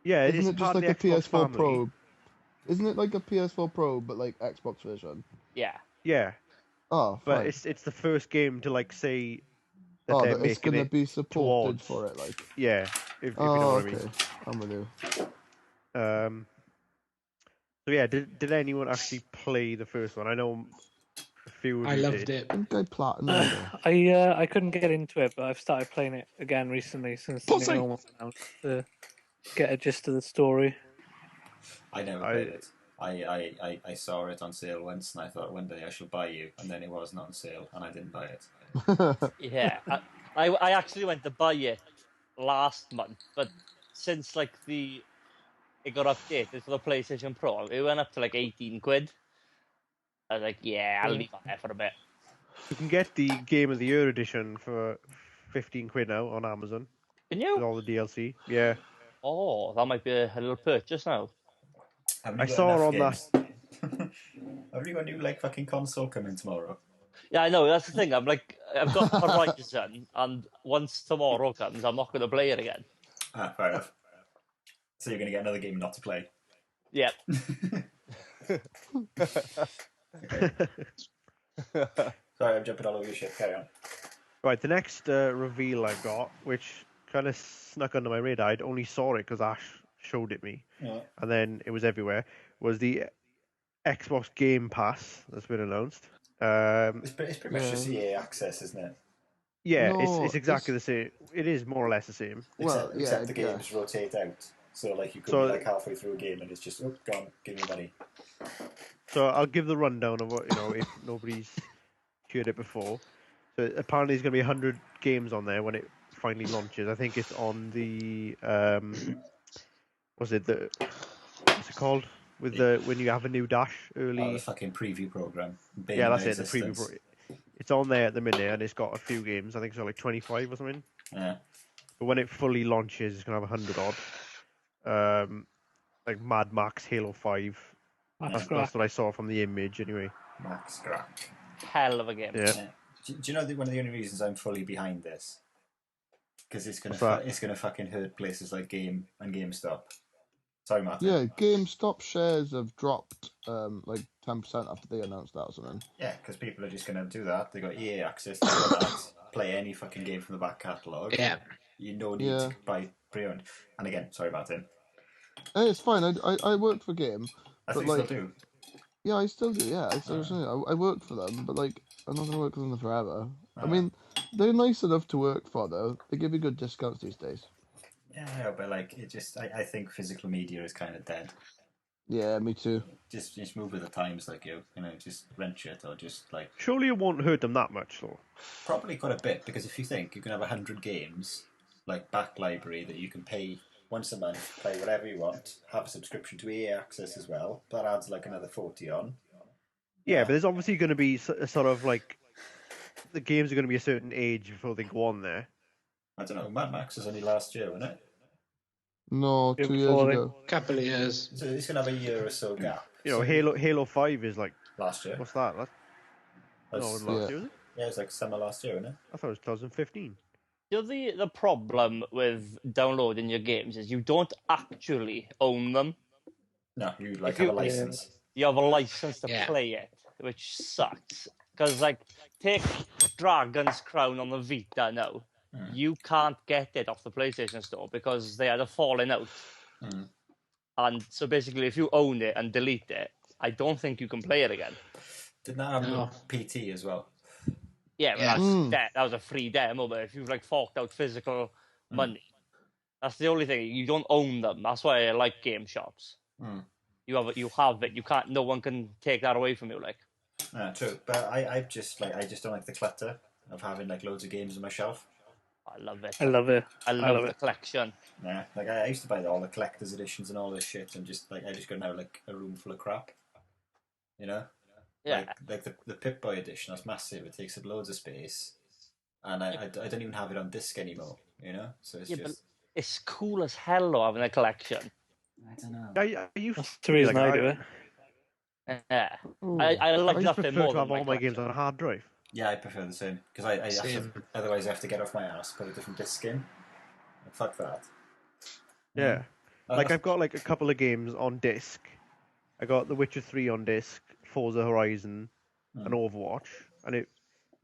Yeah, isn't it's it just part like of a the Xbox PS4 family. Pro? Isn't it like a PS4 Pro but like Xbox version? Yeah. Yeah, Oh, but fine. it's the first game to like say that Oh, they're that it's making gonna it be supported towards. for it, like. Yeah, if you know Oh, what I okay. mean. I'm with you. So yeah, did anyone actually play the first one? I know a few of I you loved did. it. I think I platinum it. I couldn't get into it, but I've started playing it again recently since the Pussy! new one was announced to get a gist of the story. I never played it. I saw it on sale once, and I thought one day I shall buy you, and then it wasn't on sale, and I didn't buy it. Yeah. I actually went to buy it last month, but since like it got updated for the PlayStation Pro, it went up to like 18 quid. I was like, yeah, I'll leave it there for a bit. You can get the Game of the Year edition for 15 quid now on Amazon Can with you? all the DLC. Yeah, Oh, that might be a little purchase now. Haven't I you got saw enough on that. games? Have you got a new like fucking console coming tomorrow? Yeah, I know, that's the thing. I'm like, I've got Horizon, and once tomorrow comes, I'm not going to play it again. Ah, fair enough. So you're going to get another game not to play. Yeah. Sorry, I'm jumping all over your shit. Carry on. Right, the next reveal I got, which kind of snuck under my radar, I'd only saw it because Ash showed it me, and then it was everywhere, was the Xbox Game Pass that's been announced. It's pretty much just EA access, isn't it? Yeah, No, it's exactly the same. It is more or less the same. Except the games rotate out. So like you could be like halfway through a game and it's just gone, give me money. So I'll give the rundown of what if nobody's heard it before. So apparently there's going to be 100 games on there when it finally launches. I think it's on the what's it called with when you have a new dash early. Oh, the fucking preview program. Yeah, that's it. The preview. It's on there at the minute, and it's got a few games. I think it's like 25 or something. Yeah. But when it fully launches, it's gonna have 100 odd. Like Mad Max, Halo 5. That's what I saw from the image, anyway. Max Crack. Hell of a game. Yeah. Do you know one of the only reasons I'm fully behind this? Because it's gonna fucking hurt places like Game and GameStop. Sorry, Martin. Yeah, GameStop shares have dropped like 10% after they announced that or something. Yeah, because people are just going to do that. They got EA access to that. Play any fucking game from the back catalogue. Yeah. You no need to buy pre-owned. And again, sorry, Martin. Hey, it's fine. I worked for Game. I think you still do. Yeah, I still do. Yeah, I worked for them, but like I'm not gonna work for them forever. I mean, they're nice enough to work for though. They give you good discounts these days. Yeah, but like I think physical media is kind of dead. Yeah, me too. Just move with the times, like just rent shit or just like. Surely it won't hurt them that much, though. Probably quite a bit because if you think you can have 100 games, like back library that you can pay once a month, play whatever you want, have a subscription to EA Access as well. That adds like another 40 on. Yeah, but there's obviously going to be a sort of like the games are going to be a certain age before they go on there. I don't know. Mad Max was only last year, wasn't it? No, 2 years ago. Couple of years. So it's gonna have a year or so gap. Halo 5 is like last year. What's that? Last year, was it? Yeah, it was like summer last year, wasn't it? I thought it was 2015. The problem with downloading your games is you don't actually own them. No, you have a license. You have a license to play it, which sucks. Because take Dragon's Crown on the Vita now. You can't get it off the PlayStation Store because they had a falling out. And so basically, if you own it and delete it, I don't think you can play it again. Didn't that have PT as well? Yeah, that was a free demo, but if you've forked out physical money, that's the only thing. You don't own them. That's why I like game shops. You have it. You can't. No one can take that away from you. True, but I just don't like the clutter of having loads of games on my shelf. I love it. I love it. I love love the it. collection. Yeah, like I used to buy all the collector's editions and all this shit, and just like I just got now like a room full of crap. You know, Yeah. like the Pip-Boy edition. That's massive. It takes up loads of space, and I don't even have it on disc anymore. You know, so it's But just it's cool as hell though, having a collection. I don't know. I used That's to the be reason like, I do it. Yeah. Ooh. I like I just nothing prefer more to than have all my games collection. on a hard drive. Yeah, I prefer the same because I have to, Same. otherwise I have to get off my ass, put a different disc in. Fuck that. Yeah. Uh, Like I've got like a couple of games on disc. I got The Witcher 3 on disc, Forza Horizon, and Overwatch, and it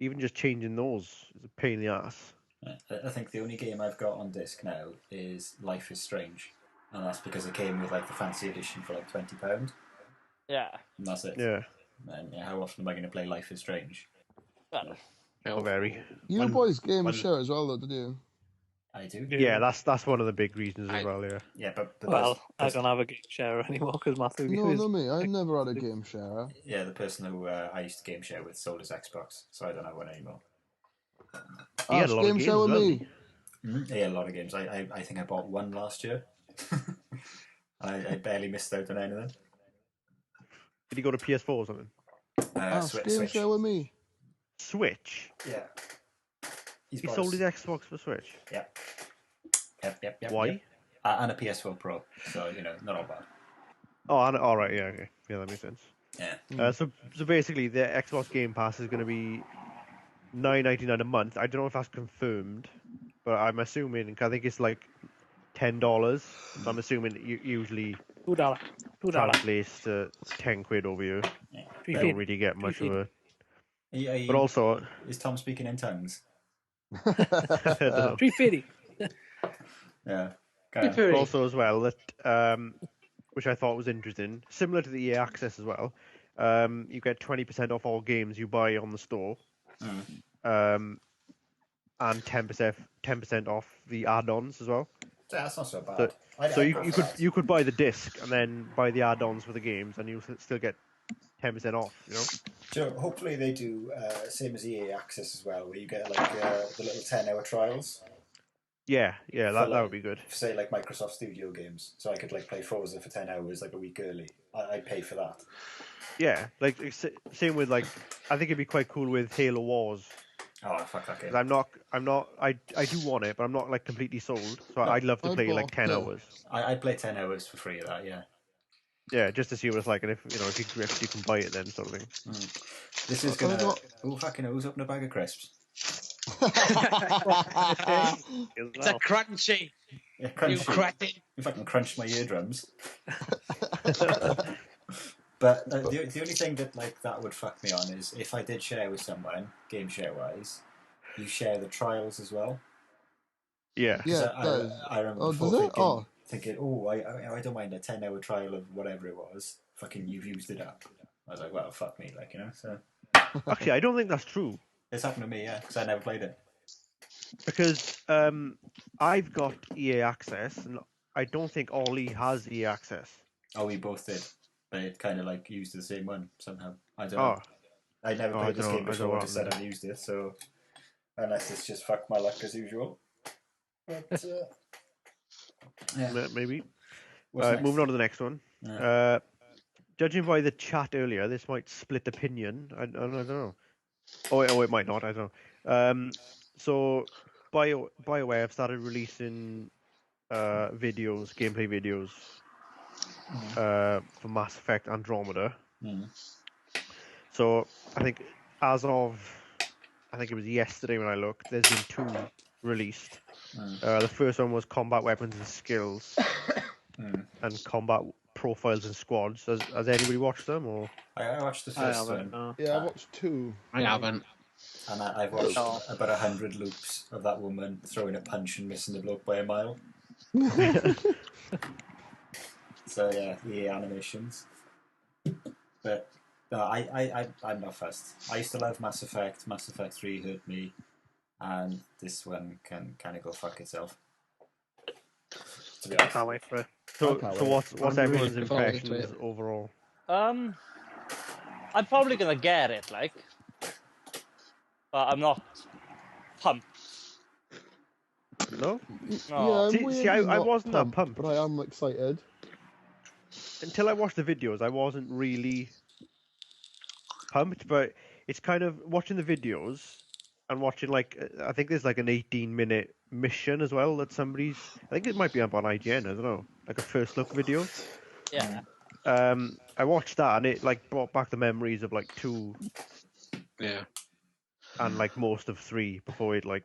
even just changing those is a pain in the ass. I think the only game I've got on disc now is Life is Strange, and that's because it came with like the fancy edition for like £20, Yeah. and that's it. Yeah. And how often am I going to play Life is Strange? Well, Not very. You One- boys game one- share as well, though, did you? I do. Yeah, that's one of the big reasons as well. Yeah. Yeah, but Well, I there's- don't have a game share anymore because Matthew No, is. no, me. I never had a game share. yeah, the person who I used to game share with sold his Xbox, so I don't have one anymore. He had a lot of game games share as with well, me. didn't Yeah, a lot of games. I think I bought one last year. I barely missed out on anything. Did he go to PS4 or something? Game Switch. share with me. Switch. Yeah. He sold his Xbox for Switch. Yep. Why? Yep. And a PS4 Pro, so not all bad. Oh, all right. Yeah. Okay. Yeah, that makes sense. Yeah. So basically, the Xbox Game Pass is going to be $9.99 a month. I don't know if that's confirmed, but I'm assuming. I think it's like $10. So I'm assuming usually $2. translates to 10 quid over here. Yeah. You don't really get much of a. But also, is Tom speaking in tongues? I don't know. 350. Yeah. But also as well that which I thought was interesting, similar to the EA Access as well. You get 20% off all games you buy on the store, and 10% off the add-ons as well. Yeah, that's not so bad. So you could buy the disc and then buy the add-ons for the games, and you'll still get 10% off. So hopefully they do same as EA Access as well, where you get like the little 10-hour trials. Yeah, that would be good. Say like Microsoft Studio games, so I could like play Forza for 10 hours like a week early. I'd pay for that. Yeah, like same with like I think it'd be quite cool with Halo Wars. Oh fuck that game! I do want it, but I'm not like completely sold. So I'd love to play like 10 hours. I'd play 10 hours for free of that. Yeah. Yeah, just to see what it's like, and if you drift, you can buy it then, sort of thing. This is gonna. Oh fucking who's open a bag of crisps? It's a crunchy. Yeah, crunchy. You cretin. If I can crunch my eardrums. But the only thing that would fuck me on is if I did share with someone, game share wise, you share the trials as well. Yeah. Yeah, I remember before thinking, I don't mind a 10-hour trial of whatever it was. Fucking, you've used it up. I was like, well, fuck me, so. Actually, I don't think that's true. It's happened to me, yeah, because I never played it. Because I've got EA Access, and I don't think Ollie has EA Access. Oh, we both did. But it kind of like used the same one somehow. I don't know. I never played this game before. I just said I used it, so unless it's just fuck my luck as usual. But yeah, maybe. Next? Moving on to the next one. Yeah. Judging by the chat earlier, this might split opinion. I don't know. Oh, it might not. I don't know. So, BioWare have started releasing gameplay videos. For Mass Effect Andromeda. So I think it was yesterday when I looked, there's been 2 released. The first one was Combat Weapons and Skills and Combat Profiles and Squads. Has anybody watched them? Or I watched the first one. Yeah, I watched 2. I haven't. And I've watched about 100 loops of that woman throwing a punch and missing the bloke by a mile. So yeah, the animations. But no, I'm not fussed. I used to love Mass Effect. Mass Effect 3 hurt me, and this one can kind of go fuck itself. To be honest. Can't wait for it. so what's everyone's impressions overall? I'm probably gonna get it, but I'm not pumped. No? Oh. I'm See, weirdly I not wasn't that pumped. but I am excited. Until I watched the videos, I wasn't really pumped, but it's kind of watching the videos and watching, like, I think there's like an 18-minute mission as well that somebody's, I think it might be up on IGN, I don't know, like a first look video. Yeah. I watched that and it like brought back the memories of like 2 Yeah. and like most of 3 before it like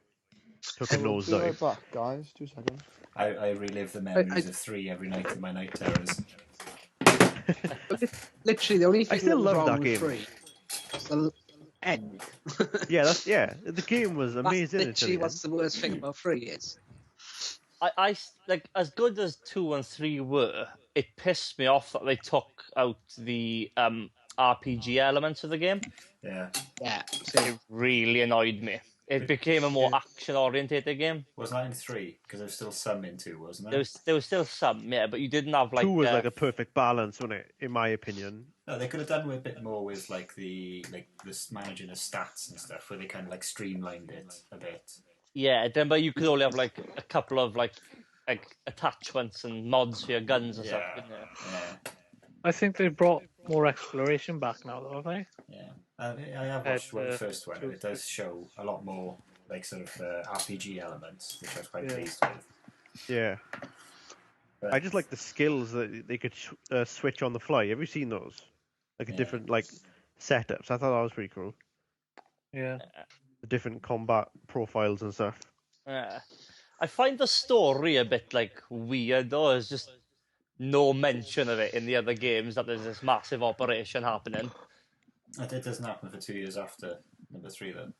took a I will be right nosedive. back, guys. 2 seconds. I relive the memories of 3 every night in my night terrors. Literally, the only thing still that was love wrong that with game. 3 was the end. Yeah, the game was amazing. That's literally until the what's the worst thing about 3 is. I like, as good as 2 and 3 were, it pissed me off that they took out the RPG elements of the game. Yeah. Yeah. It really annoyed me. It became a more action-orientated game. Wasn't that in 3? Because there was still some in 2, wasn't There there? was still some, yeah, but you didn't have like 2 was like a perfect balance, wasn't it? In my opinion. No, they could have done with a bit more with like this managing of stats and stuff, where they kind of like streamlined it a bit. yeah. Then, but you could only have like a couple of like attachments and mods for your guns and stuff. Yeah. Couldn't you? Yeah. I think they've brought more exploration back now, though, have they? Yeah. I have watched the first one, and it does show a lot more like sort of RPG elements, which I was quite pleased with. Yeah. But I just like the skills that they could switch on the fly. Have you seen those? Like a different like setups. I thought that was pretty cool. Yeah. The different combat profiles and stuff. Yeah. I find the story a bit like weird though. There's just no mention of it in the other games that there's this massive operation happening. it doesn't happen for 2 years after number 3, though.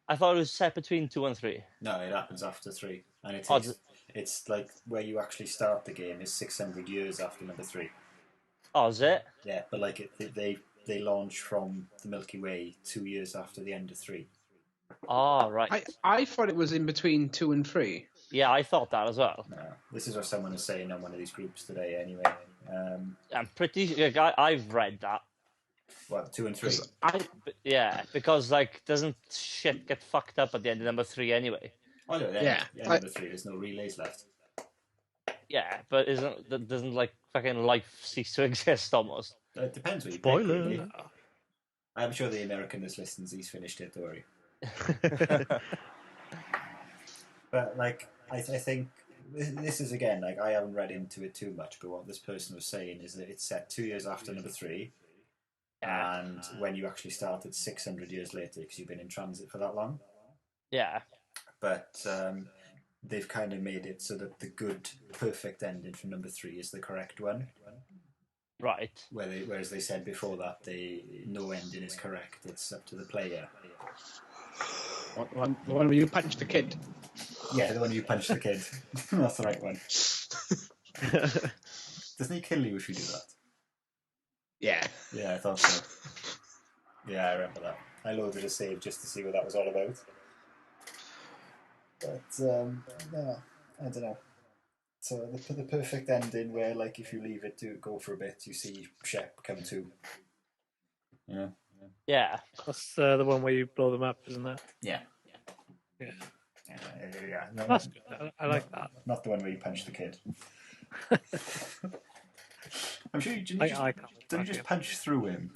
I thought it was set between 2 and 3. No, it happens after 3, and it Oh, takes. It's like where you actually start the game is 600 years after number 3. Oh, is it? Yeah, but like they launch from the Milky Way 2 years after the end of 3. Oh, right. I thought it was in between 2 and 3. Yeah, I thought that as well. No, this is what someone is saying on one of these groups today. Anyway, I'm pretty. Like, I've read that. well, 2 and 3. Yeah, because like, doesn't shit get fucked up at the end of number 3 anyway? Oh no, Yeah. number 3. There's no relays left. Yeah, but doesn't like fucking life cease to exist almost? It depends what you Spoiler. pick, really. I'm sure the American that listens, he's finished it. Don't worry. But like, I think this is again like I haven't read into it too much. But what this person was saying is that it's set 2 years after number 3, and when you actually started 600 years later because you've been in transit for that long. Yeah. But they've kind of made it so that the good, perfect ending from number 3 is the correct one. Right. Whereas they said before that no ending is correct. It's up to the player. The one where you punched the kid. Yeah, the one you punch the kid. That's the right one. Doesn't he kill you if you do that? Yeah. Yeah, I thought so. Yeah, I remember that. I loaded a save just to see what that was all about. But, no, I don't know. So the perfect ending where, like, if you leave it to go for a bit, you see Shep come to. Yeah. Yeah. That's the one where you blow them up, isn't it? Yeah. Yeah. Yeah. No, That's good. I like that. Not the one where you punch the kid. I'm sure you didn't you just punch through him?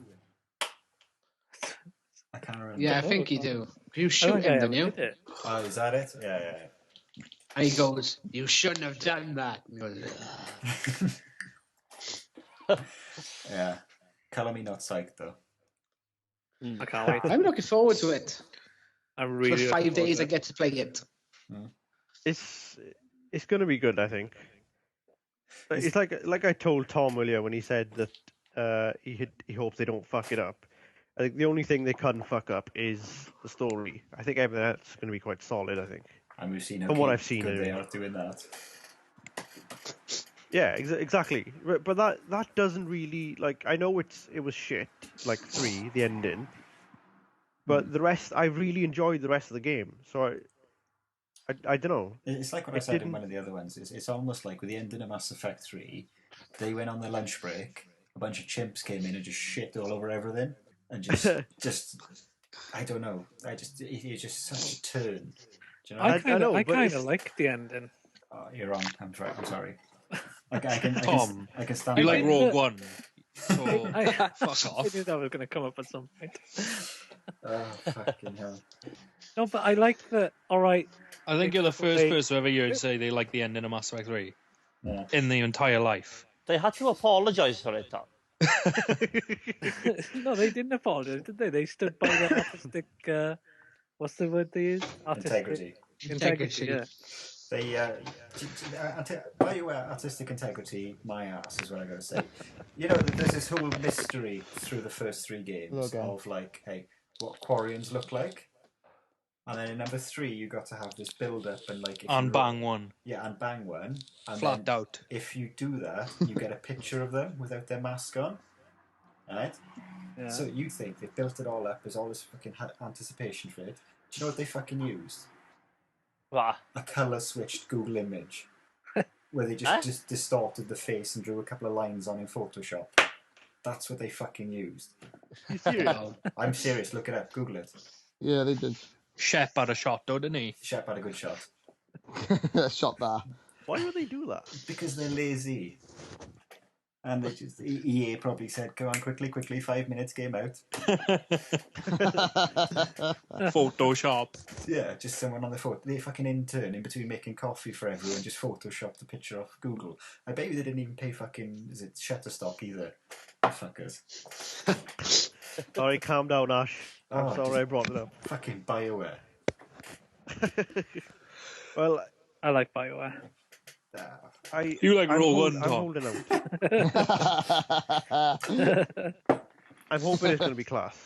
I can't remember. Yeah, I think you do. You shoot him, don't you? Oh, is that it? Yeah. And he goes, "You shouldn't have done that." And he goes, Yeah. Colour me not psyched, though. I can't wait. I'm looking forward to it. I'm really For 5 looking days, I forward get to play it. It's going to be good, I think. But it's like I told Tom earlier when he said that he hopes they don't fuck it up. I think the only thing they couldn't fuck up is the story. I think everything else is going to be quite solid, I think. And we've seen how From what I've seen, good they anyway. are doing that. Yeah, exactly. But that doesn't really, like, I know it was shit, like 3, the ending. But the rest, I really enjoyed the rest of the game. So I don't know. It's like what I said in one of the other ones. It's almost like with the ending of Mass Effect 3, they went on their lunch break, a bunch of chimps came in and just shit all over everything. And just I don't know. It's just such a turn Do you know? I kind but of like the ending. Oh, you're wrong. I'm sorry. I can Tom, stand. You by like it. Rogue One? So I fuck I off. knew that was going to come up at some point. Oh fucking hell! No, but I like that. All right. I think they you're the took first away- person ever heard say they like the ending of Mass Effect 3 Yeah. in the entire life. They had to apologise for it, Tom. No, they didn't apologize, did they? They stood by their artistic. What's the word they use? Artistic integrity. Yeah. They BioWare artistic integrity, my ass is what I got to say. You know, there's this whole mystery through the first 3 games of like, hey, what Quarians look like, and then in number 3 you got to have this build up and like And bang one. Yeah, and bang one. And Flat out. If you do that, you get a picture of them without their mask on, right? Yeah. So you think they built it all up, there's all this fucking anticipation for it. Do you know what they fucking used? What? A colour switched Google image where they just distorted the face and drew a couple of lines on in Photoshop. That's what they fucking used. You serious? I'm serious, look it up, Google it. Yeah, they did. Shep had a shot though, didn't he? Shep had a good shot. Shot there. Why would they do that? Because they're lazy. And they just EA probably said, "Go on, quickly, 5 minutes, game out." Photoshop. Yeah, just someone on the phone. The fucking intern in between making coffee for everyone just photoshopped the picture off Google. I bet you they didn't even pay fucking Shutterstock either. The fuckers. Alright, calm down, Ash. I'm Oh, sorry I brought it up. Fucking BioWare. Well, I like BioWare. You like Rogue One, I'm Tom? holding out. I'm hoping it's going to be class.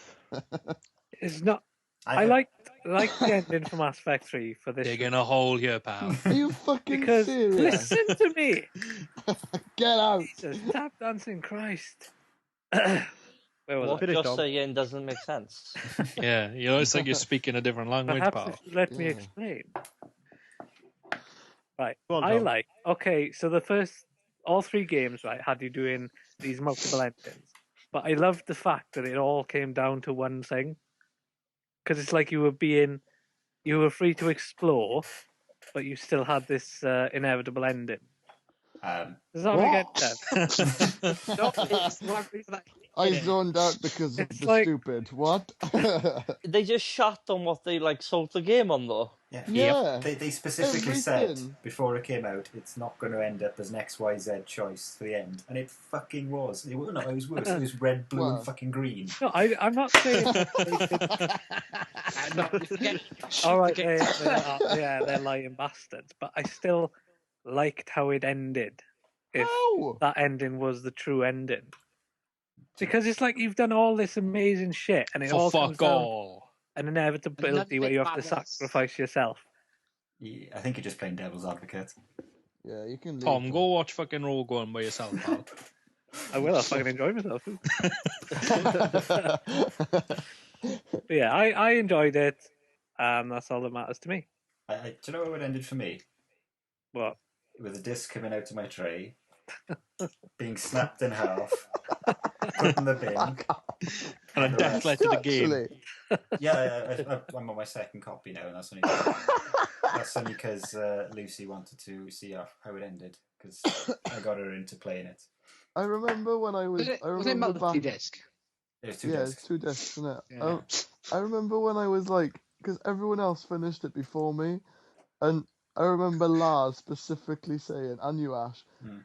It's not. I like the ending for Mass Effect 3 for this. Digging a hole here, pal. Are you fucking Because serious? listen to me. Get out. Jesus, tap dancing Christ. Where was What I? you're Tom. saying doesn't make sense. Yeah, you know, it's like you're speaking a different language, Perhaps pal. if you let me Yeah. explain. Right. Go on, I Tom. like. Okay, so the first, all 3 games, right, had you doing these multiple endings. But I loved the fact that it all came down to one thing. Because it's like you were free to explore, but you still had this inevitable ending. Does that make What? sense? No, it's one reason that I zoned out because of It's the like- stupid. What? They just shot on what they sold the game on, though. Yeah. Yeah. They specifically said Everything. before it came out, it's not going to end up as an XYZ choice to the end, and it fucking was. It was worse. It was red, blue, Well. and fucking green. No, I'm not saying. All right, they're lying bastards, but I still liked how it ended. If How? that ending was the true ending, because it's like you've done all this amazing shit, and it all For comes fuck down all. an inevitability where you have to sacrifice yourself. Yeah, I think you're just playing devil's advocate. Yeah, you can leave. Tom, go watch fucking Rogue One by yourself, pal. I will. I'll fucking enjoy myself. But yeah, I enjoyed it. That's all that matters to me. Do you know how it ended for me? What? With a disc coming out of my tray, being snapped in half, put in the bin. And a death letter to the game. Actually, Yeah, I'm on my second copy now, and that's only because Lucy wanted to see how it ended, because I got her into playing it. I remember when I was. Was it I remember back. multi-disc? There's 2 Yeah, discs. it's 2 discs, isn't it? Yeah. I remember when I was like, because everyone else finished it before me, and I remember Lars specifically saying, and you, Ash,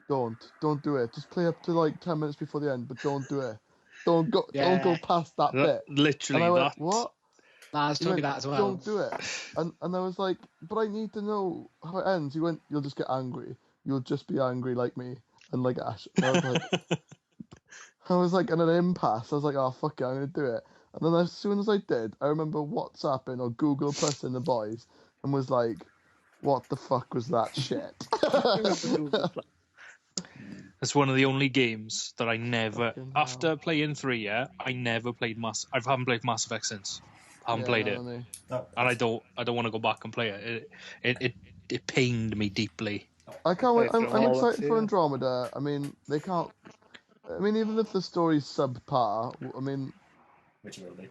don't do it. Just play up to like 10 minutes before the end, but don't do it. Don't go past that bit. Literally, And I went, that. what? Lars He told me went, that as well. Don't do it. And I was like, but I need to know how it ends. He went, you'll just get angry. You'll just be angry like me and like Ash. And I was like in an impasse. I was like, oh fuck it, I'm gonna do it. And then as soon as I did, I remember WhatsApping or Google Plusing the boys and was like, what the fuck was that shit? It's one of the only games that I never, Fucking hell. after playing 3, I never played I haven't played Mass Effect since. I haven't played it, No. No, and I don't want to go back and play it. It pained me deeply. I can't wait. I'm All excited up, for yeah. Andromeda. I mean, they can't. I mean, even if the story's subpar, I mean, which will be.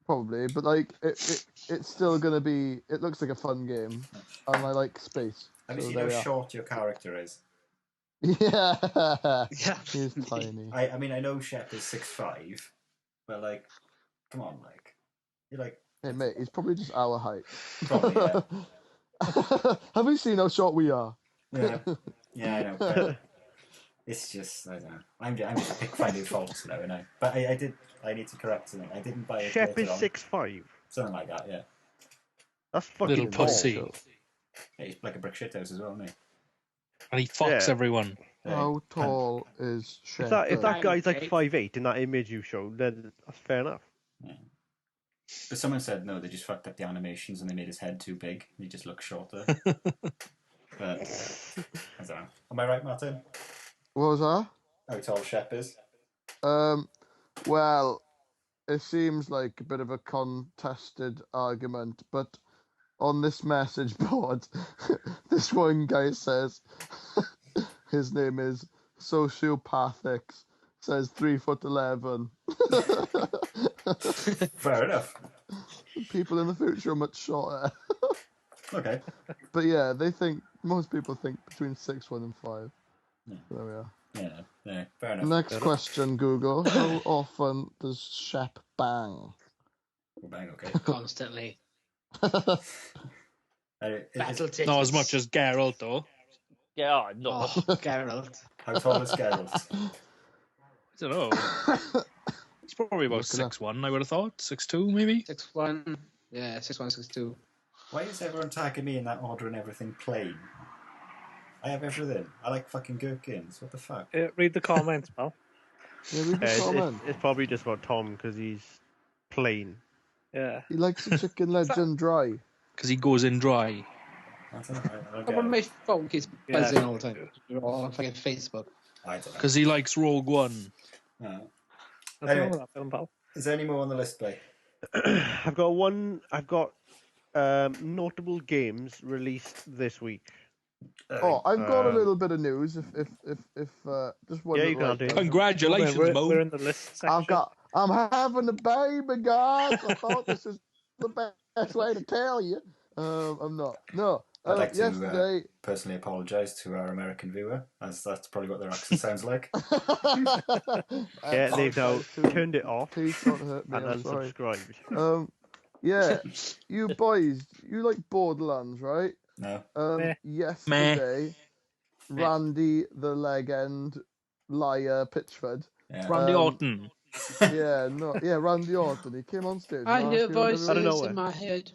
Probably, but like it's still gonna be. It looks like a fun game, and I like space. Have you so seen there how we are. short your character is? Yeah, Yeah. he's tiny. I mean, I know Shep is 6'5", but like, come on, like, you're like, Hey mate, he's probably just our height. probably, yeah. Have you seen how short we are? Yeah, I know. But it's just, I don't know. I'm just finding faults now, and but I need to correct something. I didn't buy it. Shep later is on. 6'5". Something like that, yeah. That's fucking Little tall. pussy. Yeah, he's like a brick shithouse as well, isn't he? And he fucks Yeah. everyone. How tall is Shep? If that guy's like Okay. 5'8" in that image you showed, then that's fair enough. Yeah. But someone said no, they just fucked up the animations and they made his head too big. And he just looks shorter. But I don't know. Am I right, Martin? What was that? How tall Shep is? Well, it seems like a bit of a contested argument, but on this message board, this one guy says his name is Sociopathics, says 3'11". Fair enough. People in the future are much shorter. Okay. But yeah, most people think between 6'1" and 5. Yeah. So there we are. Yeah, fair enough. Next question, Google. How often does Shep bang? We're bang, okay. Constantly. Battle Not as much as Geralt, though. Yeah, no. Oh, Geralt. How tall is Geralt? I don't know. It's probably about Look it up. 6'1", I would have thought. 6'2", maybe? 6'1". Yeah, 6'1", 6'2". Why is everyone tagging me in that order and everything plain? I have everything. I like fucking gherkins. What the fuck? Read the comments, pal. Yeah, read the comment. It's probably just about Tom because he's plain. Yeah. He likes the chicken legend dry. Because he goes in dry. That's all right. I'll But get my it. phone keeps buzzing all the time. We're all on fucking Facebook. I don't know. Because he likes Rogue One. No. What's Anyway. wrong with that film, pal? Is there any more on the list, Bay? I've got notable games released this week. Oh, I've got a little bit of news. If just one. Yeah, you little can do. item. Congratulations, we're Mo. in the list section. I'm having a baby, guys. I thought this is the best way to tell you. I'm not. No. I'd like to Yesterday. personally apologise to our American viewer, as that's probably what their accent sounds like. Yeah, they've now turned it off Please don't hurt me. and I'm sorry. unsubscribed. Yeah, you boys, you like Borderlands, right? No. Meh. Yesterday, Randy the legend liar Pitchford. Yeah. Randy Orton. Randy Orton. He came on stage. I and hear asked voices everybody- in my head.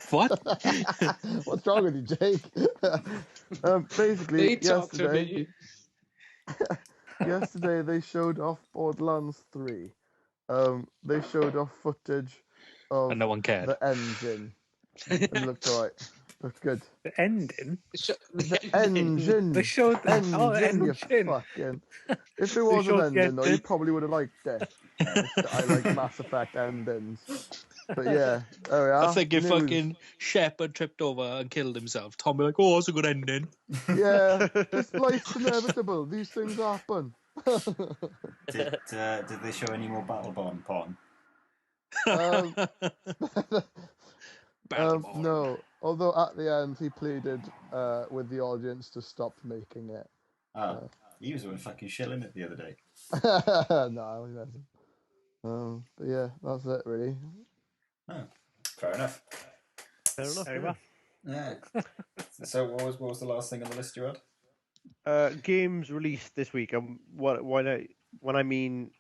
What? What's wrong with you, Jake? Basically, They talk to me. yesterday they showed off Borderlands 3. They showed off footage of And no one cared. the engine. It looked alright. Looked good. The ending. The engine. They showed the engine, engine. you fucking. If it was an showed the ending, though, you ending. probably would have liked it. I like Mass Effect endings. But yeah, there we are. I think if News. fucking Shepard tripped over and killed himself, Tom would be like, oh, that's a good ending. Yeah, it's life's inevitable. These things happen. Did they show any more Battlebond porn? No. Although at the end he pleaded with the audience to stop making it. He was the one fucking shilling it the other day. No, he wasn't. But yeah, that's it really. Oh, fair enough. Very well. Yeah. So what was the last thing on the list you had? Games released this week. When I mean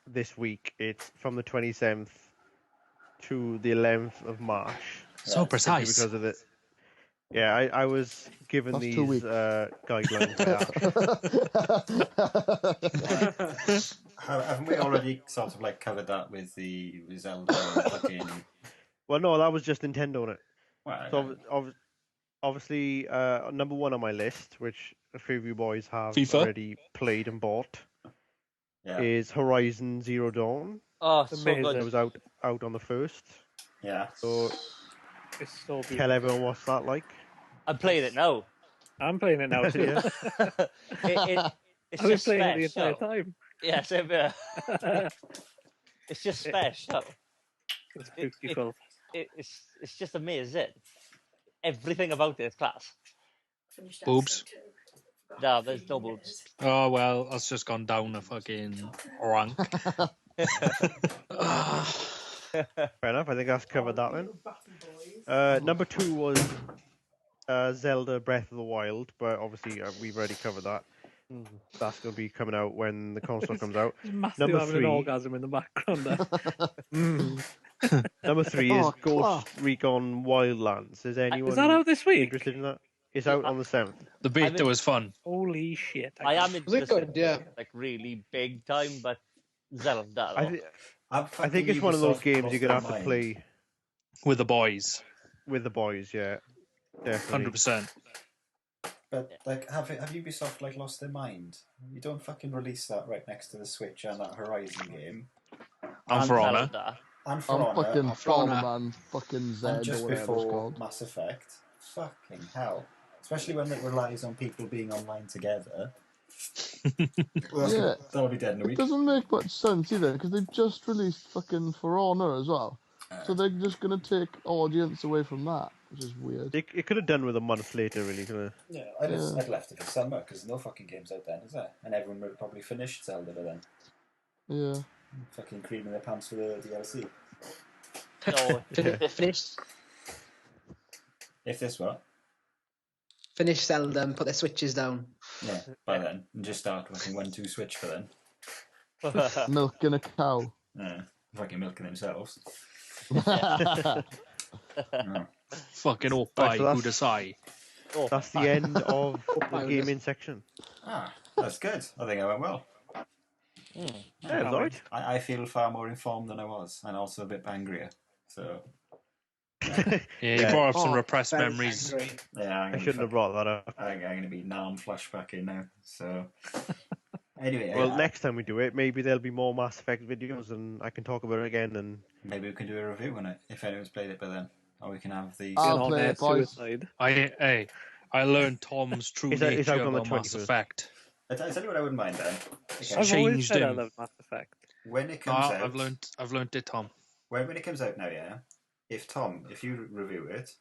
this week, it's from the 27th to the 11th of March. So Yeah, precise. Because of it. Yeah, I was given That's these 2 weeks. guidelines by Ash. Haven't we already sort of like covered that with the Zelda fucking... Well, no, that was just Nintendo on it. Well, So obviously, number one on my list, which a few of you boys have FIFA? already played and bought, yeah. is Horizon Zero Dawn. Oh, so Amazing. It good. was out on the 1st. Yeah. So It's so beautiful. tell everyone what's that like. I'm playing it now. I'm playing it now too. It's I've been just playing it the special. entire time. Yeah, same here. It's just special. It's beautiful. It's just amazing. Everything about it is class. Boobs. No, there's no boobs. Oh well, that's just gone down a fucking rank. Fair enough. I think that's covered that then. Number 2 was Zelda Breath of the Wild, but obviously we've already covered that. That's going to be coming out when the console comes out. Matthew Number having 3. an orgasm in the background there. Number 3 is Ghost Recon Wildlands. Is anyone Is that out this week? interested in that? It's out on the 7th. The beta was fun. Holy shit! I am Was it interested. good? Yeah. Like really big time, but Zelda. I think it's one of those games you're going to have to play With the boys. with the boys, yeah. Definitely. 100%. But like, have Ubisoft like lost their mind? You don't fucking release that right next to the Switch and that Horizon game. And For Honor. Zelda. And For I'm Honor. fucking For Honor. Bomberman, fucking Z And or just whatever it's before called. Mass Effect. Fucking hell. Especially when it relies on people being online together. Yeah. That'll be dead in a It week. doesn't make much sense either, because they've just released fucking For Honor as well. So they're just going to take audience away from that, which is weird. It could have done with a month later, really, couldn't it? Yeah, I'd left it for summer because no fucking games out then, is there? And everyone would have probably finished Zelda by then. Yeah. Fucking creaming their pants for the DLC. No, Finish If this were, Zelda and put their switches down. yeah, by then, and just start fucking 1-2 switch for then. Milking a cow. Yeah, fucking milking themselves. Yeah. No. Fucking Oppai, Right, so that's- Kudasai. That's the end of the Fine, gaming section. That's good. I think I went well. Yeah, it was alright. I feel far more informed than I was, and also a bit angrier. So Yeah, you brought up some repressed Very memories. angry. yeah, I shouldn't have brought that up. I'm going to be flashbacking now. So anyway, Well, next time we do it, maybe there'll be more Mass Effect videos and I can talk about it again. And maybe we can do a review on it if anyone's played it by then, or we can have the. I'll On play air it, boys. suicide. I learned Tom's true It's out nature on the about Mass 21st. Effect. I tell you what, I wouldn't mind then. Okay. I've always Changed said I him. love Mass Effect. When it comes out, I've learned it, Tom. when it comes out now, yeah. If you review it,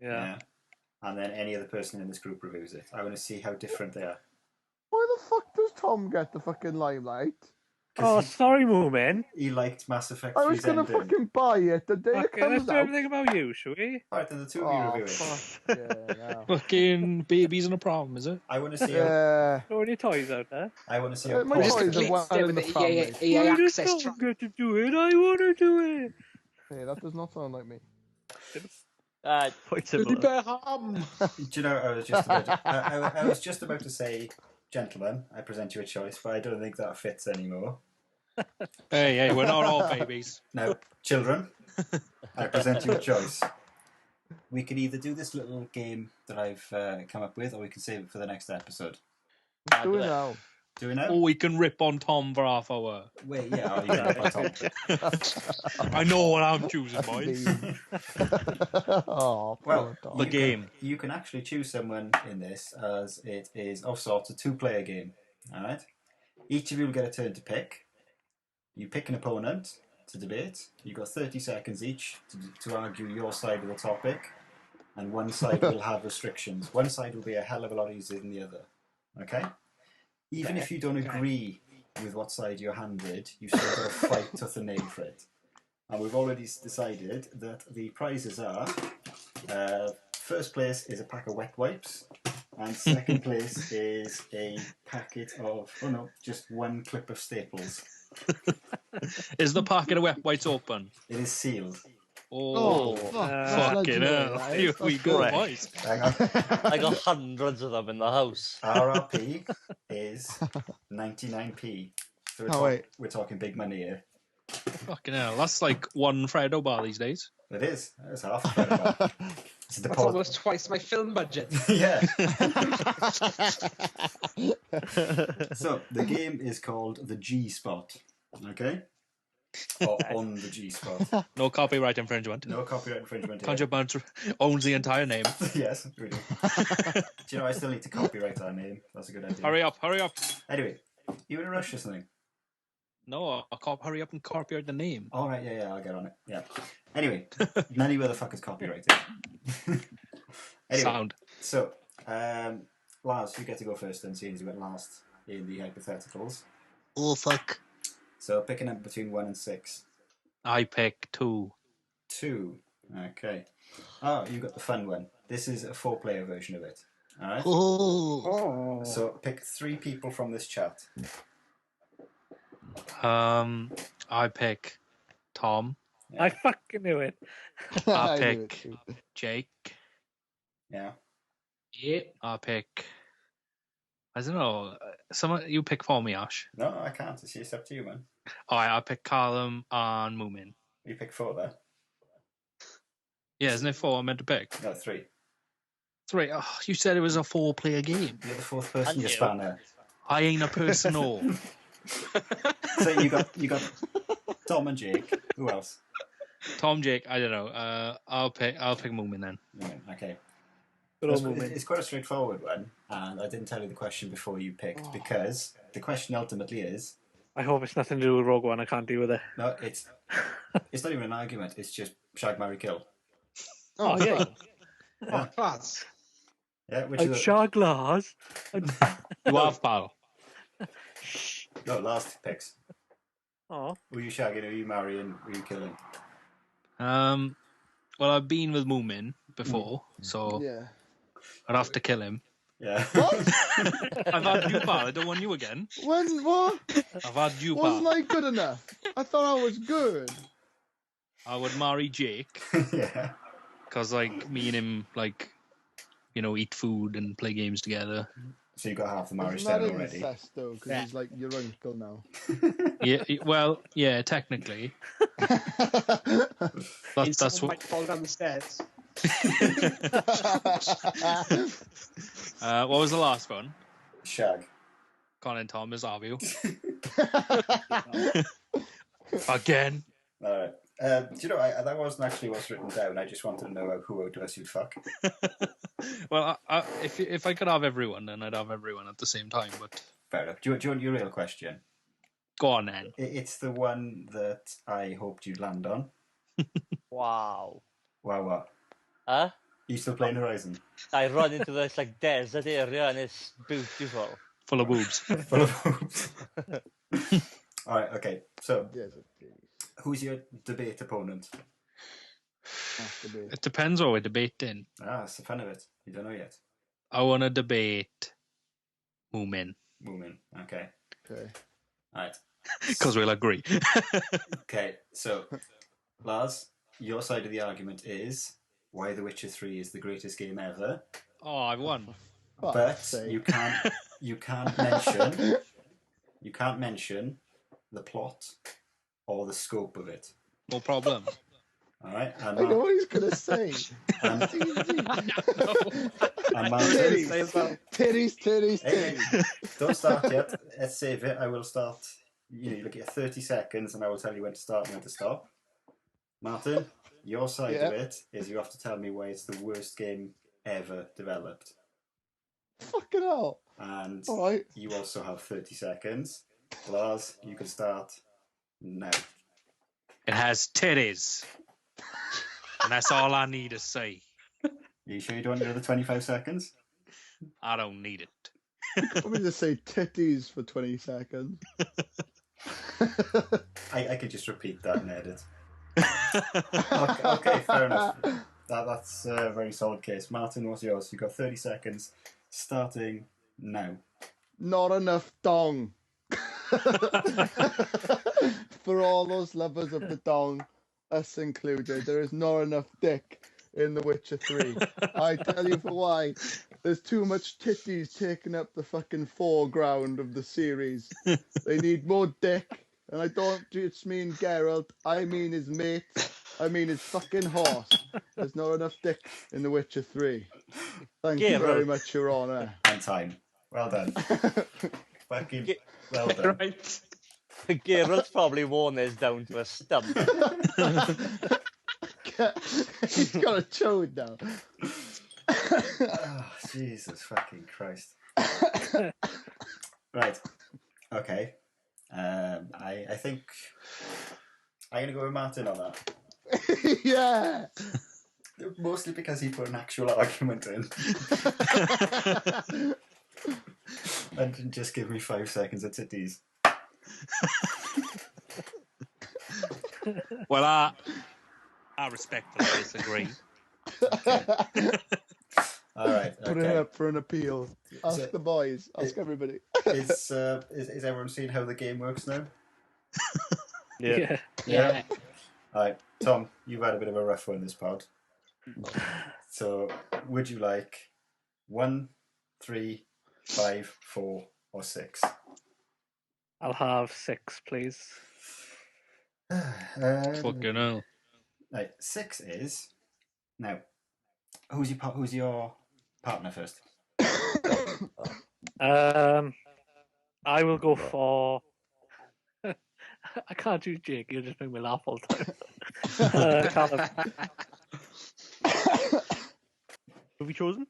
Yeah. and then any other person in this group reviews it, I want to see how different they are. Why the fuck does Tom get the fucking limelight? Oh, sorry, Moomin. He liked Mass Effect. I was 3's going to ending. fucking buy it the day it Okay, let's comes do out. everything about you, shall we? Alright, then the two of you Oh, review it. fuck. Yeah, no. Fucking babies and a problem, is it? I want to see. How, Yeah. Throw any toys out there. I want to see how. My Paul- Just toys complete are well it in with the the family. EA Why does access. Tom get to do it? I want to do it. Hey, that does not sound like me. quite similar. Do you know? I was just about. I was just about to say, gentlemen, I present you a choice, but I don't think that fits anymore. Hey, we're not all babies. Now, children, I present you a choice. We can either do this little game that I've come up with, or we can save it for the next episode. Do it now. Do we know? Or we can rip on Tom for half hour. Wait, yeah, I'll use that by Tom. I know what I'm choosing, boys. Oh, Well, poor Tom. The game. You can actually choose someone in this, as it is of sorts a 2-player game. Alright? Each of you will get a turn to pick. You pick an opponent to debate. You've got 30 seconds each to argue your side of the topic. And one side will have restrictions. One side will be a hell of a lot easier than the other. Okay? Even if you don't agree with what side you're handed, you still got to fight tooth and nail for it. And we've already decided that the prizes are... first place is a pack of wet wipes, and second place is a packet of, just one clip of staples. Is the packet of wet whites open? It is sealed. Oh, fucking hell. Here we go, correct. boys. Hang on. I got hundreds of them in the house. RRP is 99p. So we're talking big money here. Fucking hell. That's like one Freddo bar these days. It is. It's half a credit bar. It's a That's deposit. almost twice my film budget. Yeah. So the game is called the G Spot. Okay? Or on the G Spot. No copyright infringement. No copyright infringement here. Contraband owns the entire name. Yes, we do. Do you know, I still need to copyright our name. That's a good idea. Hurry up. Anyway, you in a rush or something? No, hurry up and copyright the name. All right, yeah, I'll get on it. Yeah. Anyway, none of the fuckers copyrighted. Anyway, Sound. so, Lars, you get to go first then, seeing as you went last in the hypotheticals. Oh, fuck. So, pick a number between 1 and 6. I pick 2. 2. Okay. Oh, you got the fun one. This is a 4-player version of it. All right? Oh. So, pick 3 people from this chat. I pick Tom. Yeah. I fucking knew it. I knew it pick too. Jake. Yeah. Yeah. I pick. I don't know. Someone you pick for me, Ash. No, I can't. It's up to you, man. Alright, I pick Callum and Moomin. You pick 4 there. Yeah, isn't it 4 I meant to pick? No, 3. 3. Oh, you said it was a 4-player game. You're the 4th person, And you you. spanner. I ain't a person all. So you got Tom and Jake. Who else? Tom, Jake, I don't know. I'll pick Moomin then. Okay. Good old Moom. It's quite a straightforward one, and I didn't tell you the question before you picked because the question ultimately is I hope it's nothing to do with Rogue One. I can't deal with it. no, it's not even an argument. It's just shag, marry, kill. Oh, yeah. Oh, class. Yeah, which I'd is shag Lars. You have, pal. no last picks. Oh, Who you shagging? Who you marrying? Who you killing? Well, I've been with Moomin before, so Yeah. I'd have to kill him. Yeah. What? I've had you, pal. I don't want you again. When what? I've had you, Wasn't pal. I good enough? I thought I was good. I would marry Jake Yeah. because, like, me and him, like, you know, eat food and play games together. So you got half the marriage Isn't that done already. incest though? Because he's like your uncle now. Yeah, well, yeah, technically. That's Might what. fall down the stairs. What was the last one? Shag. Colin Thomas, have you? Again. All right. Do you know, that wasn't actually what's written down. I just wanted to know who out of us you'd fuck. Well, if I could have everyone, then I'd have everyone at the same time. But Fair enough. Do you want your real question? go on then. It's the one that I hoped you'd land on. Wow. Wow, what? Huh? You still playing Horizon? I run into this like desert area and it's beautiful. Full of boobs. Full of hopes. Alright, okay. So, Yes, it is. who's your debate opponent? Has to be. It depends what we're debating. That's the fun of it. You don't know yet. I want to debate Moomin Moomin. Okay. Okay. Alright. because we'll agree. Okay, so, Lars, your side of the argument is why The Witcher 3 is the greatest game ever, Oh, I won. Fuck's but sake. you can't mention the plot or the scope of it. No problem. All right, I know what he's gonna say. and Titties, titties, Hey, titties. don't start yet. Let's save it. I will start. You look at 30 seconds, and I will tell you when to start and when to stop. Martin, your side of it is you have to tell me why it's the worst game ever developed, Fucking hell. and All right. you also have 30 seconds. Lars, you can start now. It has titties. And that's all I need to say. Are you sure you don't want another 25 seconds? I don't need it. Let me just say titties for 20 seconds. I could just repeat that and edit. Okay, fair enough. That's a very solid case. Martin, what's yours? You've got 30 seconds starting now. Not enough dong. For all those lovers of the dong, us included, there is not enough dick in The Witcher 3. I tell you for why. There's too much titties taking up the fucking foreground of the series. They need more dick. And I don't just mean Geralt, I mean his mate. I mean his fucking horse. There's not enough dick in The Witcher 3. Thank you very much, Your Honour. And time. Well done. Fucking well done. Right. Geralt's probably worn this down to a stump. He's got a chode now. Oh, Jesus fucking Christ. Right. Okay. I think I'm going to go with Martin on that. Yeah. Mostly because he put an actual argument in. And didn't just give me 5 seconds of titties. Well, I respectfully disagree. Okay. All right. Put it up for an appeal. Ask the boys. Ask everybody. Is everyone seeing how the game works now? Yeah. Yeah. All right, Tom, you've had a bit of a rough one this pod. So, would you like 1, 3, 5, 4, or 6? I'll have 6, please. Fucking hell. Right, 6 is now. Who's your partner first? I will go for. I can't do Jake. You just make me laugh all the time. Callum. Who have we chosen?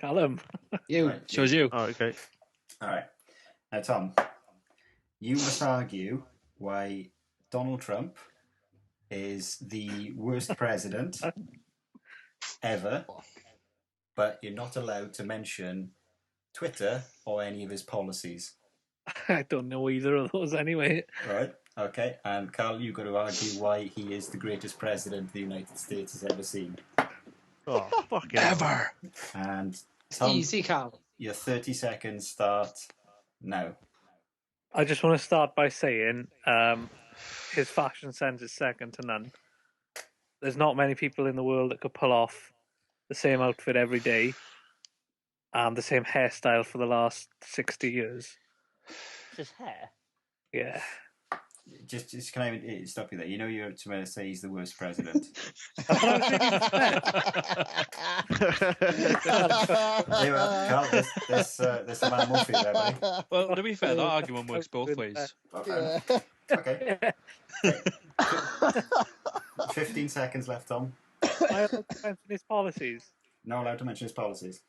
Callum. You. Right. Shows you. Oh, okay. All right. Now, Tom, you must argue why Donald Trump is the worst president ever, but you're not allowed to mention Twitter or any of his policies. I don't know either of those anyway. Right. Okay. And Carl, you've got to argue why he is the greatest president the United States has ever seen. Oh, fuck it. Ever. And It's Tom, easy, Carl. your 30 seconds start now. I just want to start by saying his fashion sense is second to none. There's not many people in the world that could pull off the same outfit every day and the same hairstyle for the last 60 years. His hair. Yeah. Just can I stop you there? You know you're to say he's the worst president. Hey, well, Carl, there's a man Murphy there, buddy. Well, to be fair, that argument works both ways. Okay. Okay. 15 seconds left, Tom. Am I allowed to mention his policies? Not allowed to mention his policies.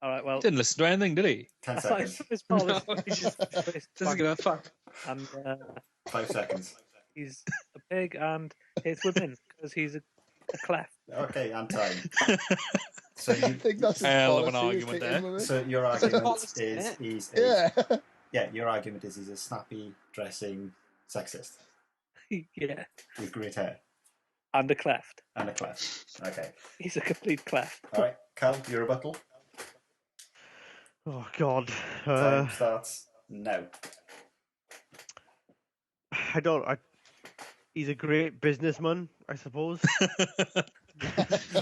All right, well, Didn't listen to anything, did he? 10 I thought seconds. his No, policies. doesn't give a fuck. And 5 seconds. he's a pig and hates women because he's a cleft. Okay, and time. So I think that's his Hell of an policy, is argument kicking there. him, So your That's his argument policy, is innit? he's your argument is he's a snappy dressing sexist Yeah, with great hair and a cleft. and a cleft. Okay. He's a complete cleft. All right, Cal, your rebuttal. Oh, God. Time starts now. He's a great businessman, I suppose.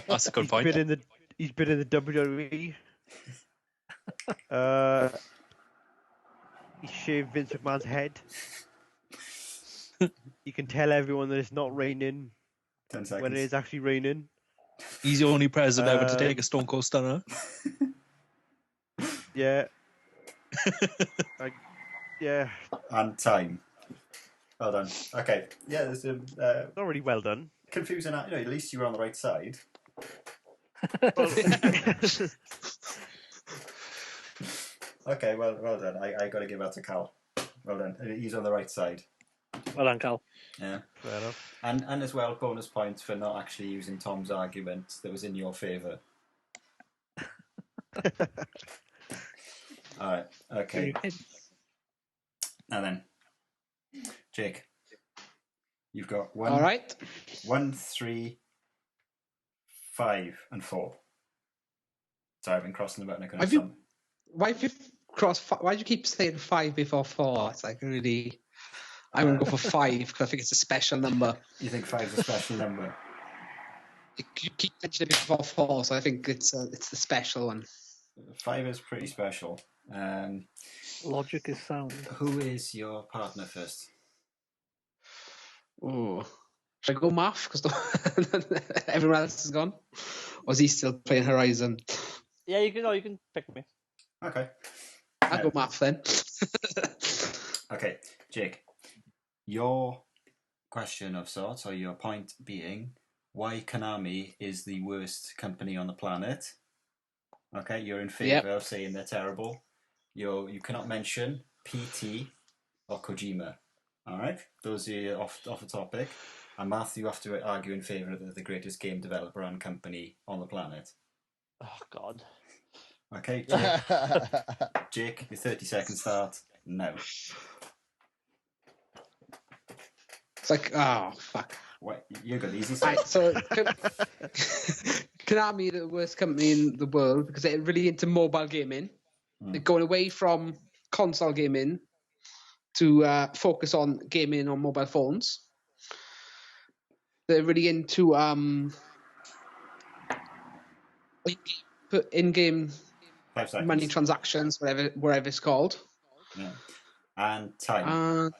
That's a good point. He's been in the WWE. He shaved Vince McMahon's head. You can tell everyone that it's not raining 10 seconds. when it is actually raining. He's the only president ever to take a Stone Cold Stunner. Yeah. Yeah. And time. Well done. Okay. Yeah, there's a Not really well done. confusing. At least you were on the right side. Okay. Well done. I got to give that to Cal. Well done. He's on the right side. Well done, Cal. Yeah. Fair enough. And as well, bonus points for not actually using Tom's argument that was in your favour. All right. Okay. Now then, Jake, you've got All right. 1, 3, 5, and 4. Sorry, I've been crossing the button. I couldn't Have you- stop. Why do you keep saying 5 before 4? It's like really. I'm gonna go for 5 because I think it's a special number. You think 5 is a special number? You keep mentioning it before 4, so I think it's the special one. 5 is pretty special. Logic is sound. Who is your partner first? Oh, should I go math because everyone else is gone, or is he still playing Horizon? Yeah, you can pick me. Okay. I'll go math then. Okay, Jake. Your question of sorts, or your point being, why Konami is the worst company on the planet. Okay, you're in favour of saying they're terrible. You cannot mention PT or Kojima. All right, those are off the topic. And Matthew, you have to argue in favour of the greatest game developer and company on the planet. Oh God. Okay, Jake, your 30-second start. No. It's like, oh, fuck. What? You got easy. Right, so Konami are the worst company in the world because they're really into mobile gaming. They're going away from console gaming to focus on gaming on mobile phones. They're really into in-game 5 seconds. money transactions, whatever it's called. Yeah. And time.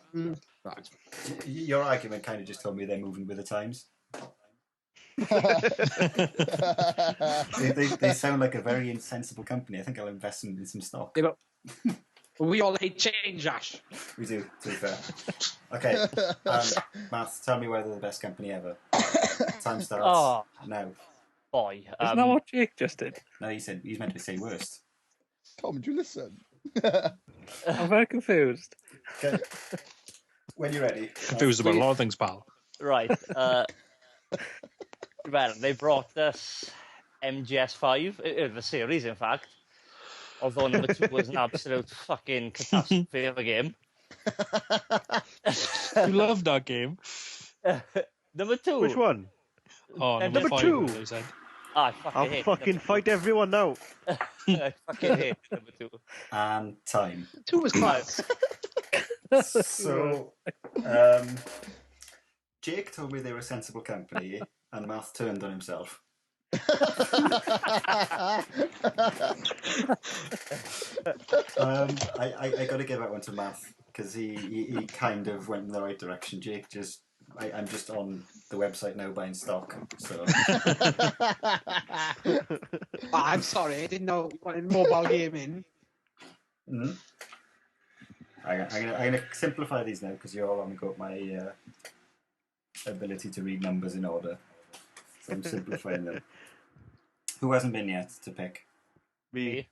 Right. Your argument kind of just told me they're moving with the times. They sound like a very insensible company. I think I'll invest in some stock. Yeah, but we all hate change, Ash. We do, to be fair. Okay, Matt, tell me whether they're the best company ever. Time starts. Oh. No. Boy. Isn't that what Jake just did? No, he's meant to say worst. Tom, do you listen? I'm very confused. Okay. When you're ready. Confused about a lot of things, pal. Right. Well, they brought us MGS5, the series, in fact. Although number 2 was an absolute fucking catastrophe of a game. You love that game. Number 2. Which one? Oh, Number number 2. 5, they said. I fucking I'll hate fucking number fight everyone now. 2. I fucking hate number 2. And time. 2 was class. So, Jake told me they were a sensible company, and Matt turned on himself. I got to give that one to Matt because he kind of went in the right direction. Jake I'm just on the website now buying stock. So I'm sorry, I didn't know you wanted mobile gaming. mm-hmm. I'm gonna simplify these now because you're all on got my ability to read numbers in order. So I'm simplifying them. Who hasn't been yet to pick? Me.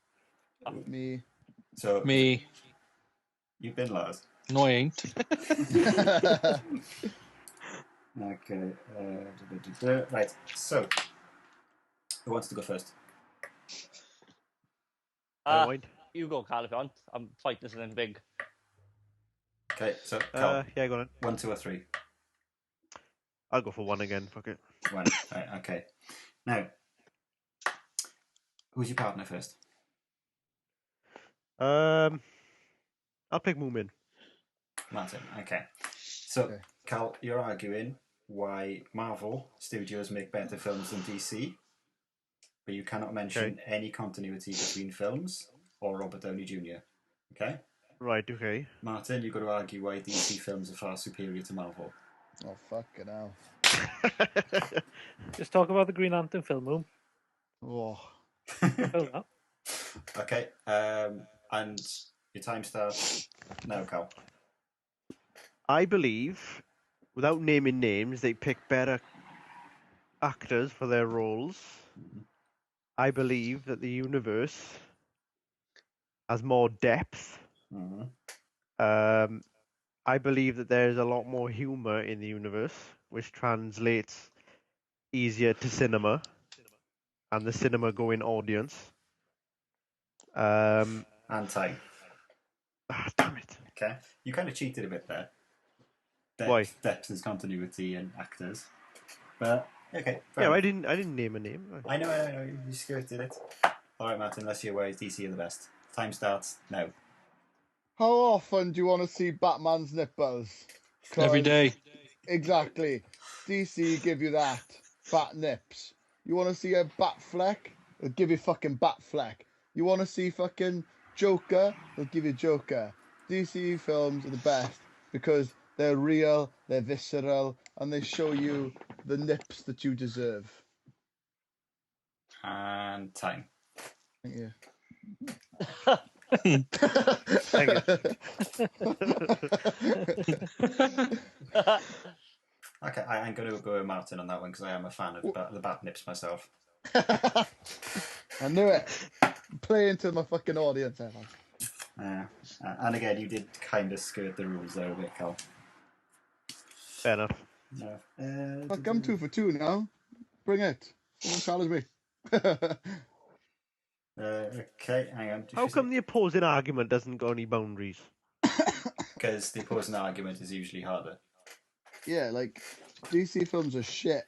Me. So Me. You've been, Lars. No, I ain't. Okay. Right. So, who wants to go first? You go, Carl, if you want. I'm fighting something big. Okay. So, Carl, Yeah, go on. 1, 2, or 3. I'll go for 1 again. Fuck it. 1. Right. Okay. Now, who's your partner first? I'll pick Moom. Martin. Okay. So, Okay. Carl, you're arguing why Marvel Studios make better films than DC, but you cannot mention any continuity between films or Robert Downey Jr. Okay? Right, okay. Martin, you've got to argue why DC films are far superior to Marvel. Oh, fucking hell. Just talk about the Green Lantern film, Moom. Oh. Okay, and your time starts now, Carl. I believe, without naming names, they pick better actors for their roles. I believe that the universe has more depth. Mm-hmm. I believe that there's a lot more humor in the universe, which translates easier to cinema and the cinema-going audience. And time. Damn it. Okay, you kind of cheated a bit there. Why? Depth is continuity and actors. But okay. Yeah, enough. I didn't name a name. I know. You skirted it. All right, Martin. Let's hear why DC are the best. Time starts now. How often do you want to see Batman's nipples? 'Cause- Every day. Exactly. DC give you that. Bat nips. You want to see a bat fleck? They'll give you fucking bat fleck. You want to see fucking Joker? They'll give you Joker. DC films are the best because they're real, they're visceral, and they show you the nips that you deserve. And time. Thank you. Thank you. Okay, I'm going to go with Martin on that one because I am a fan of the bat nips myself. I knew it. Play into my fucking audience, Evan. And again, you did kind of skirt the rules there a bit, Cal. Fair enough. No. Fuck, I'm 2 for 2 now. Bring it. Someone challenge me. Okay, hang on. How come the opposing argument doesn't got any boundaries? Because the opposing argument is usually harder. Yeah, like, DC films are shit.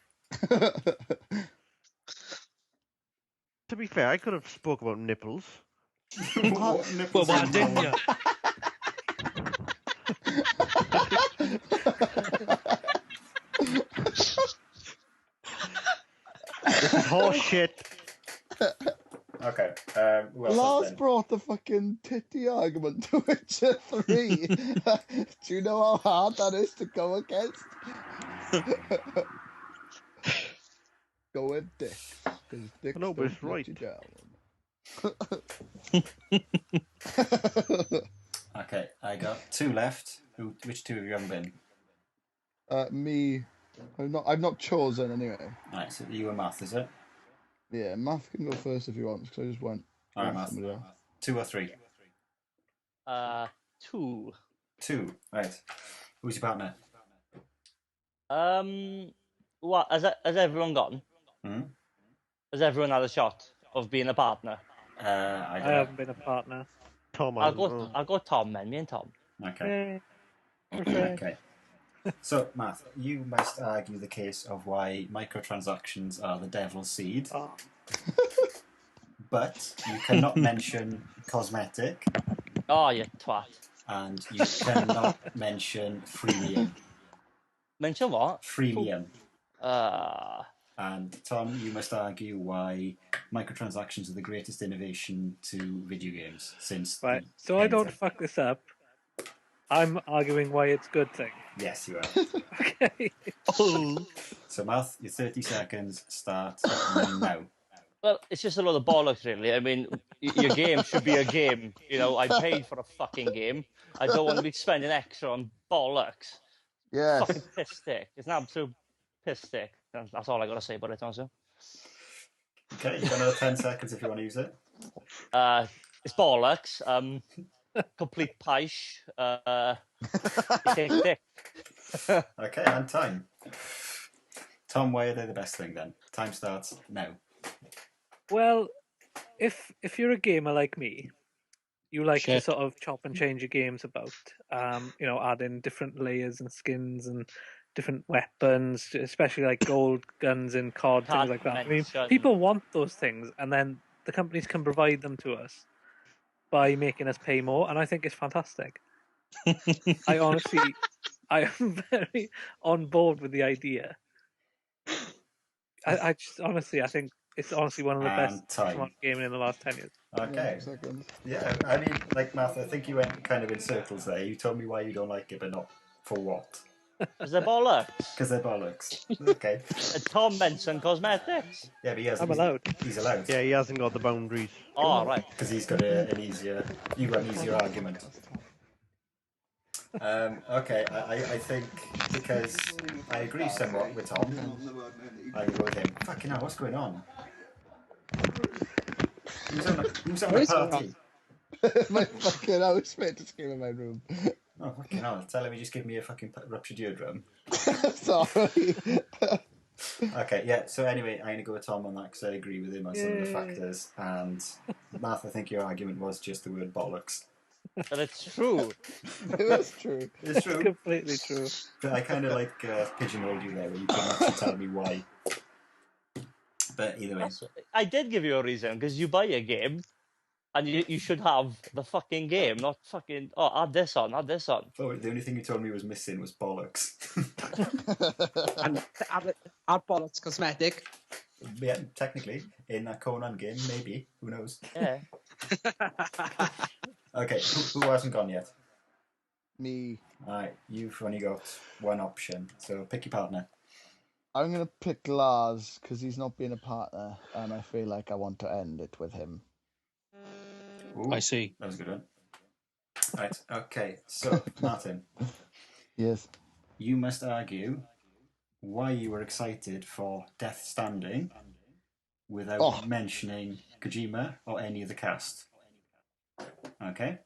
To be fair, I could have spoke about nipples. What nipples Well, why are didn't wrong? you? This is horse shit. Okay. Who else Lars then? brought the fucking titty argument to Witcher 3. Do you know how hard that is to go against? Go with dicks. Because dicks No, but don't it's let right. you down. Okay, I got 2 left. Which 2 have you haven't been? Me. I've not chosen anyway. Right, so you and Math, is it? Yeah, Math can go first if you want, because I just went. All right, with Math. somebody else. 2 or 3? 2. 2. Right. Who's your partner? What has everyone gone? Hmm? Has everyone had a shot of being a partner? I I don't know. haven't been a partner. Tom, I'll go Tom then. Me and Tom. Okay. Okay. Okay. So, Matt, you must argue the case of why microtransactions are the devil's seed, Oh. but you cannot mention cosmetic, Oh, you twat. and you cannot mention freemium. Mention what? Freemium. And Tom, you must argue why microtransactions are the greatest innovation to video games since. Right. So I don't fuck this up. I'm arguing why it's a good thing. Yes, you are. Okay. So, Matt, your 30 seconds start now. Well, it's just a lot of bollocks, really. I mean, your game should be a game. You know, I paid for a fucking game. I don't want to be spending extra on bollocks. Yes. Fucking piss stick. It's an absolute piss stick. That's all I got to say about it, also. Okay, you've got another 10 seconds if you want to use it. It's bollocks. Complete pish. Dick. Okay, and time. Tom, why are they the best thing then? Time starts now. Well, if you're a gamer like me, you like to Shit. sort of chop and change your games about, add in different layers and skins and different weapons, especially like gold guns in COD, things like that. I mean, people want those things, and then the companies can provide them to us by making us pay more, and I think it's fantastic. I am very on board with the idea. I think it's honestly one of the best gaming in the last 10 years. Okay. Yeah, I mean, like, Matt, I think you went kind of in circles there. You told me why you don't like it, but not for what. Because they're bollocks. Because they're bollocks. Okay. Tom mentioned cosmetics. Yeah, but I'm allowed. He's allowed. Yeah, he hasn't got the boundaries. Oh, right. Because he's got an easier... You got an easier argument. Okay, I think because I agree somewhat with Tom, I go with him. Fucking hell, what's going on? Who's on a party? My fucking housemate just came in my room. Oh, fucking hell, tell him he just gave me a fucking ruptured eardrum. Sorry. Okay, yeah, so anyway, I'm going to go with Tom on that because I agree with him on some of the factors. And, Matt, I think your argument was just the word bollocks. But it's true. It is true. It's true. It's completely true. But I kind of like pigeonholed you there where you couldn't actually tell me why. But either way. I did give you a reason, because you buy a game, and you should have the fucking game, not fucking, add this on. Oh, the only thing you told me was missing was bollocks. And add bollocks cosmetic. Yeah, technically, in a Conan game, maybe. Who knows? Yeah. Okay, who hasn't gone yet? Me. Alright, you've only got one option, so pick your partner. I'm going to pick Lars because he's not being a partner and I feel like I want to end it with him. Ooh, I see. That was a good one. Right, okay, so, Martin. Yes. You must argue why you were excited for Death Stranding without mentioning Kojima or any of the cast. Okay.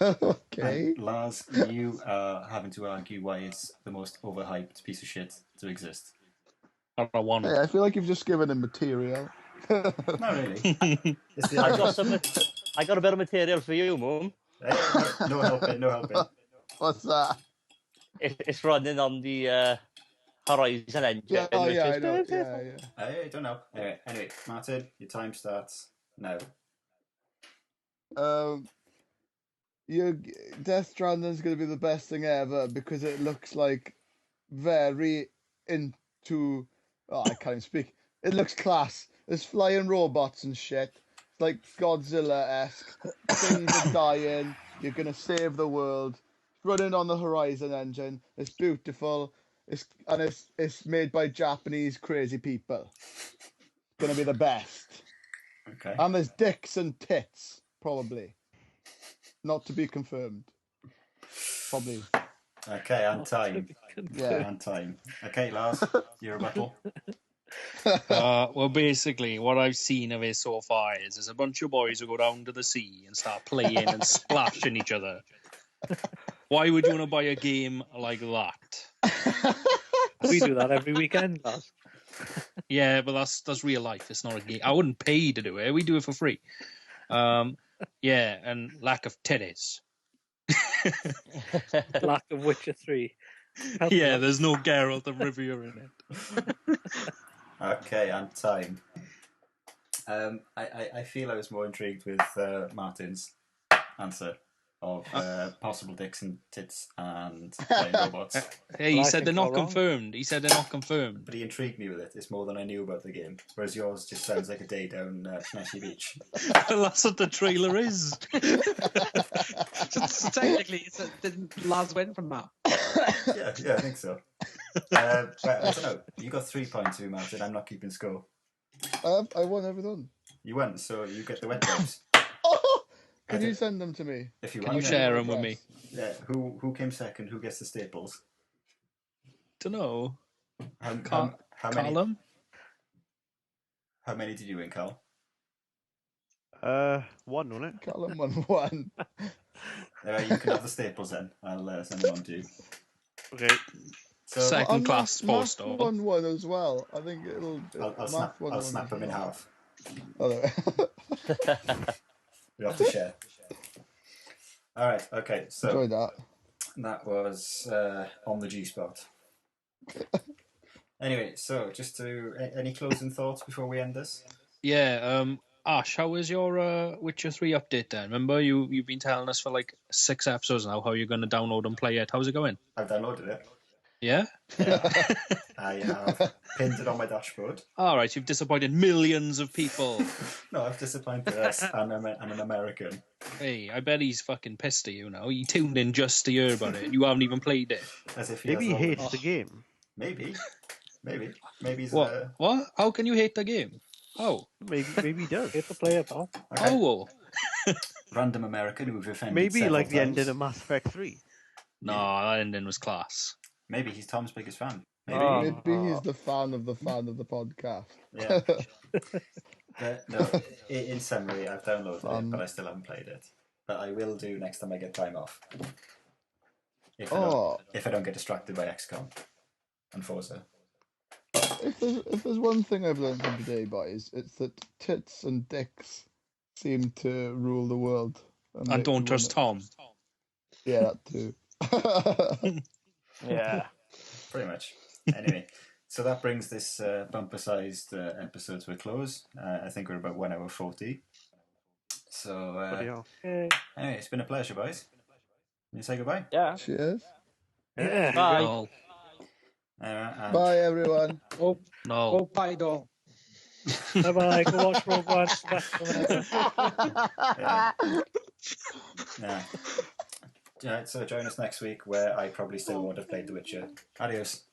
Okay. And Lars, you are having to argue why it's the most overhyped piece of shit to exist. I don't want Hey, I feel like you've just given him material. Not really. it. It's the I argument. got a bit of material for you, Moom. No helping, no helping. What's that? It's running on the Horizon engine. Yeah, oh which yeah, is I know. Yeah, yeah. I don't know. Anyway, Martin, your time starts now. Your Death Stranding's gonna be the best thing ever because it looks like very into. Oh, I can't even speak. It looks class. There's flying robots and shit. It's like Godzilla-esque. Things are dying. You're gonna save the world. It's running on the Horizon engine. It's beautiful. It's made by Japanese crazy people. It's gonna be the best. Okay. And there's dicks and tits, probably. Not to be confirmed. Probably. Okay, and time. Yeah. And time. Okay, Lars, your rebuttal. Well, basically, what I've seen of it so far is there's a bunch of boys who go down to the sea and start playing and splashing each other. Why would you want to buy a game like that? We do that every weekend, Lars. Yeah, but that's real life. It's not a game. I wouldn't pay to do it. We do it for free. Yeah, and lack of titties. Lack of Witcher 3. Yeah, there's no Geralt of Rivia in it. Okay, and time. I feel I was more intrigued with Martin's answer of possible dicks and tits and flying robots. Hey, he said they're not confirmed. He said they're not confirmed. But he intrigued me with it. It's more than I knew about the game. Whereas yours just sounds like a day down Sneshy Beach. Well, that's what the trailer is. So technically, didn't Lars win from that? Yeah, I think so. Right, I don't know. You got 3 points, Martin. I'm not keeping score. I won everything. You won, so you get the wet wipes. Oh! Can you send them to me? If you Can want. you share them with me? Yeah. Who came second? Who gets the staples? Don't know. How many? Callum? How many did you win, Carl? One, wasn't it? Callum won one. You can have the staples then. I'll send them on to you. Okay. So Second class Matt postal. won one as well. I think it'll. I'll snap them in half. Oh, We have to share. All right. Okay. So enjoy that. that was on the G spot. Anyway, so just to any closing thoughts before we end this? Yeah. Ash, how was your Witcher 3 update then? Remember you've been telling us for like 6 episodes now how you're going to download and play it. How's it going? I've downloaded it. Yeah? I have pinned it on my dashboard. All right, you've disappointed millions of people. No, I've disappointed us. I'm an American. Hey, I bet he's fucking pissed at you now. He tuned in just to hear about it. You haven't even played it. As if Maybe he has hates the game. Maybe he's What? What? How can you hate the game? Oh. Maybe he does. Hate the player, pal. Okay. Oh. Random American who've offended Maybe several like the times. ending of Mass Effect 3. No, that ending was class. Maybe he's Tom's biggest fan. Maybe. Maybe he's the fan of the podcast. Yeah. No, in summary, I've downloaded it, but I still haven't played it. But I will do next time I get time off. If I don't get distracted by XCOM and Forza. If there's one thing I've learned from today, boys, it's that tits and dicks seem to rule the world. And don't trust Tom. Yeah, that too. Yeah. Pretty much. Anyway, so that brings this bumper-sized episode to a close. I think we're about 1 hour 40. So, anyway, it's been a pleasure, boys. Can you say goodbye? Yeah. Cheers. Yeah. Bye. Oh, Bye, everyone. Oh, no. bye, doll. bye-bye. Go watch Rogue One. Yeah. Yeah, so join us next week where I probably still won't have played The Witcher. Adios.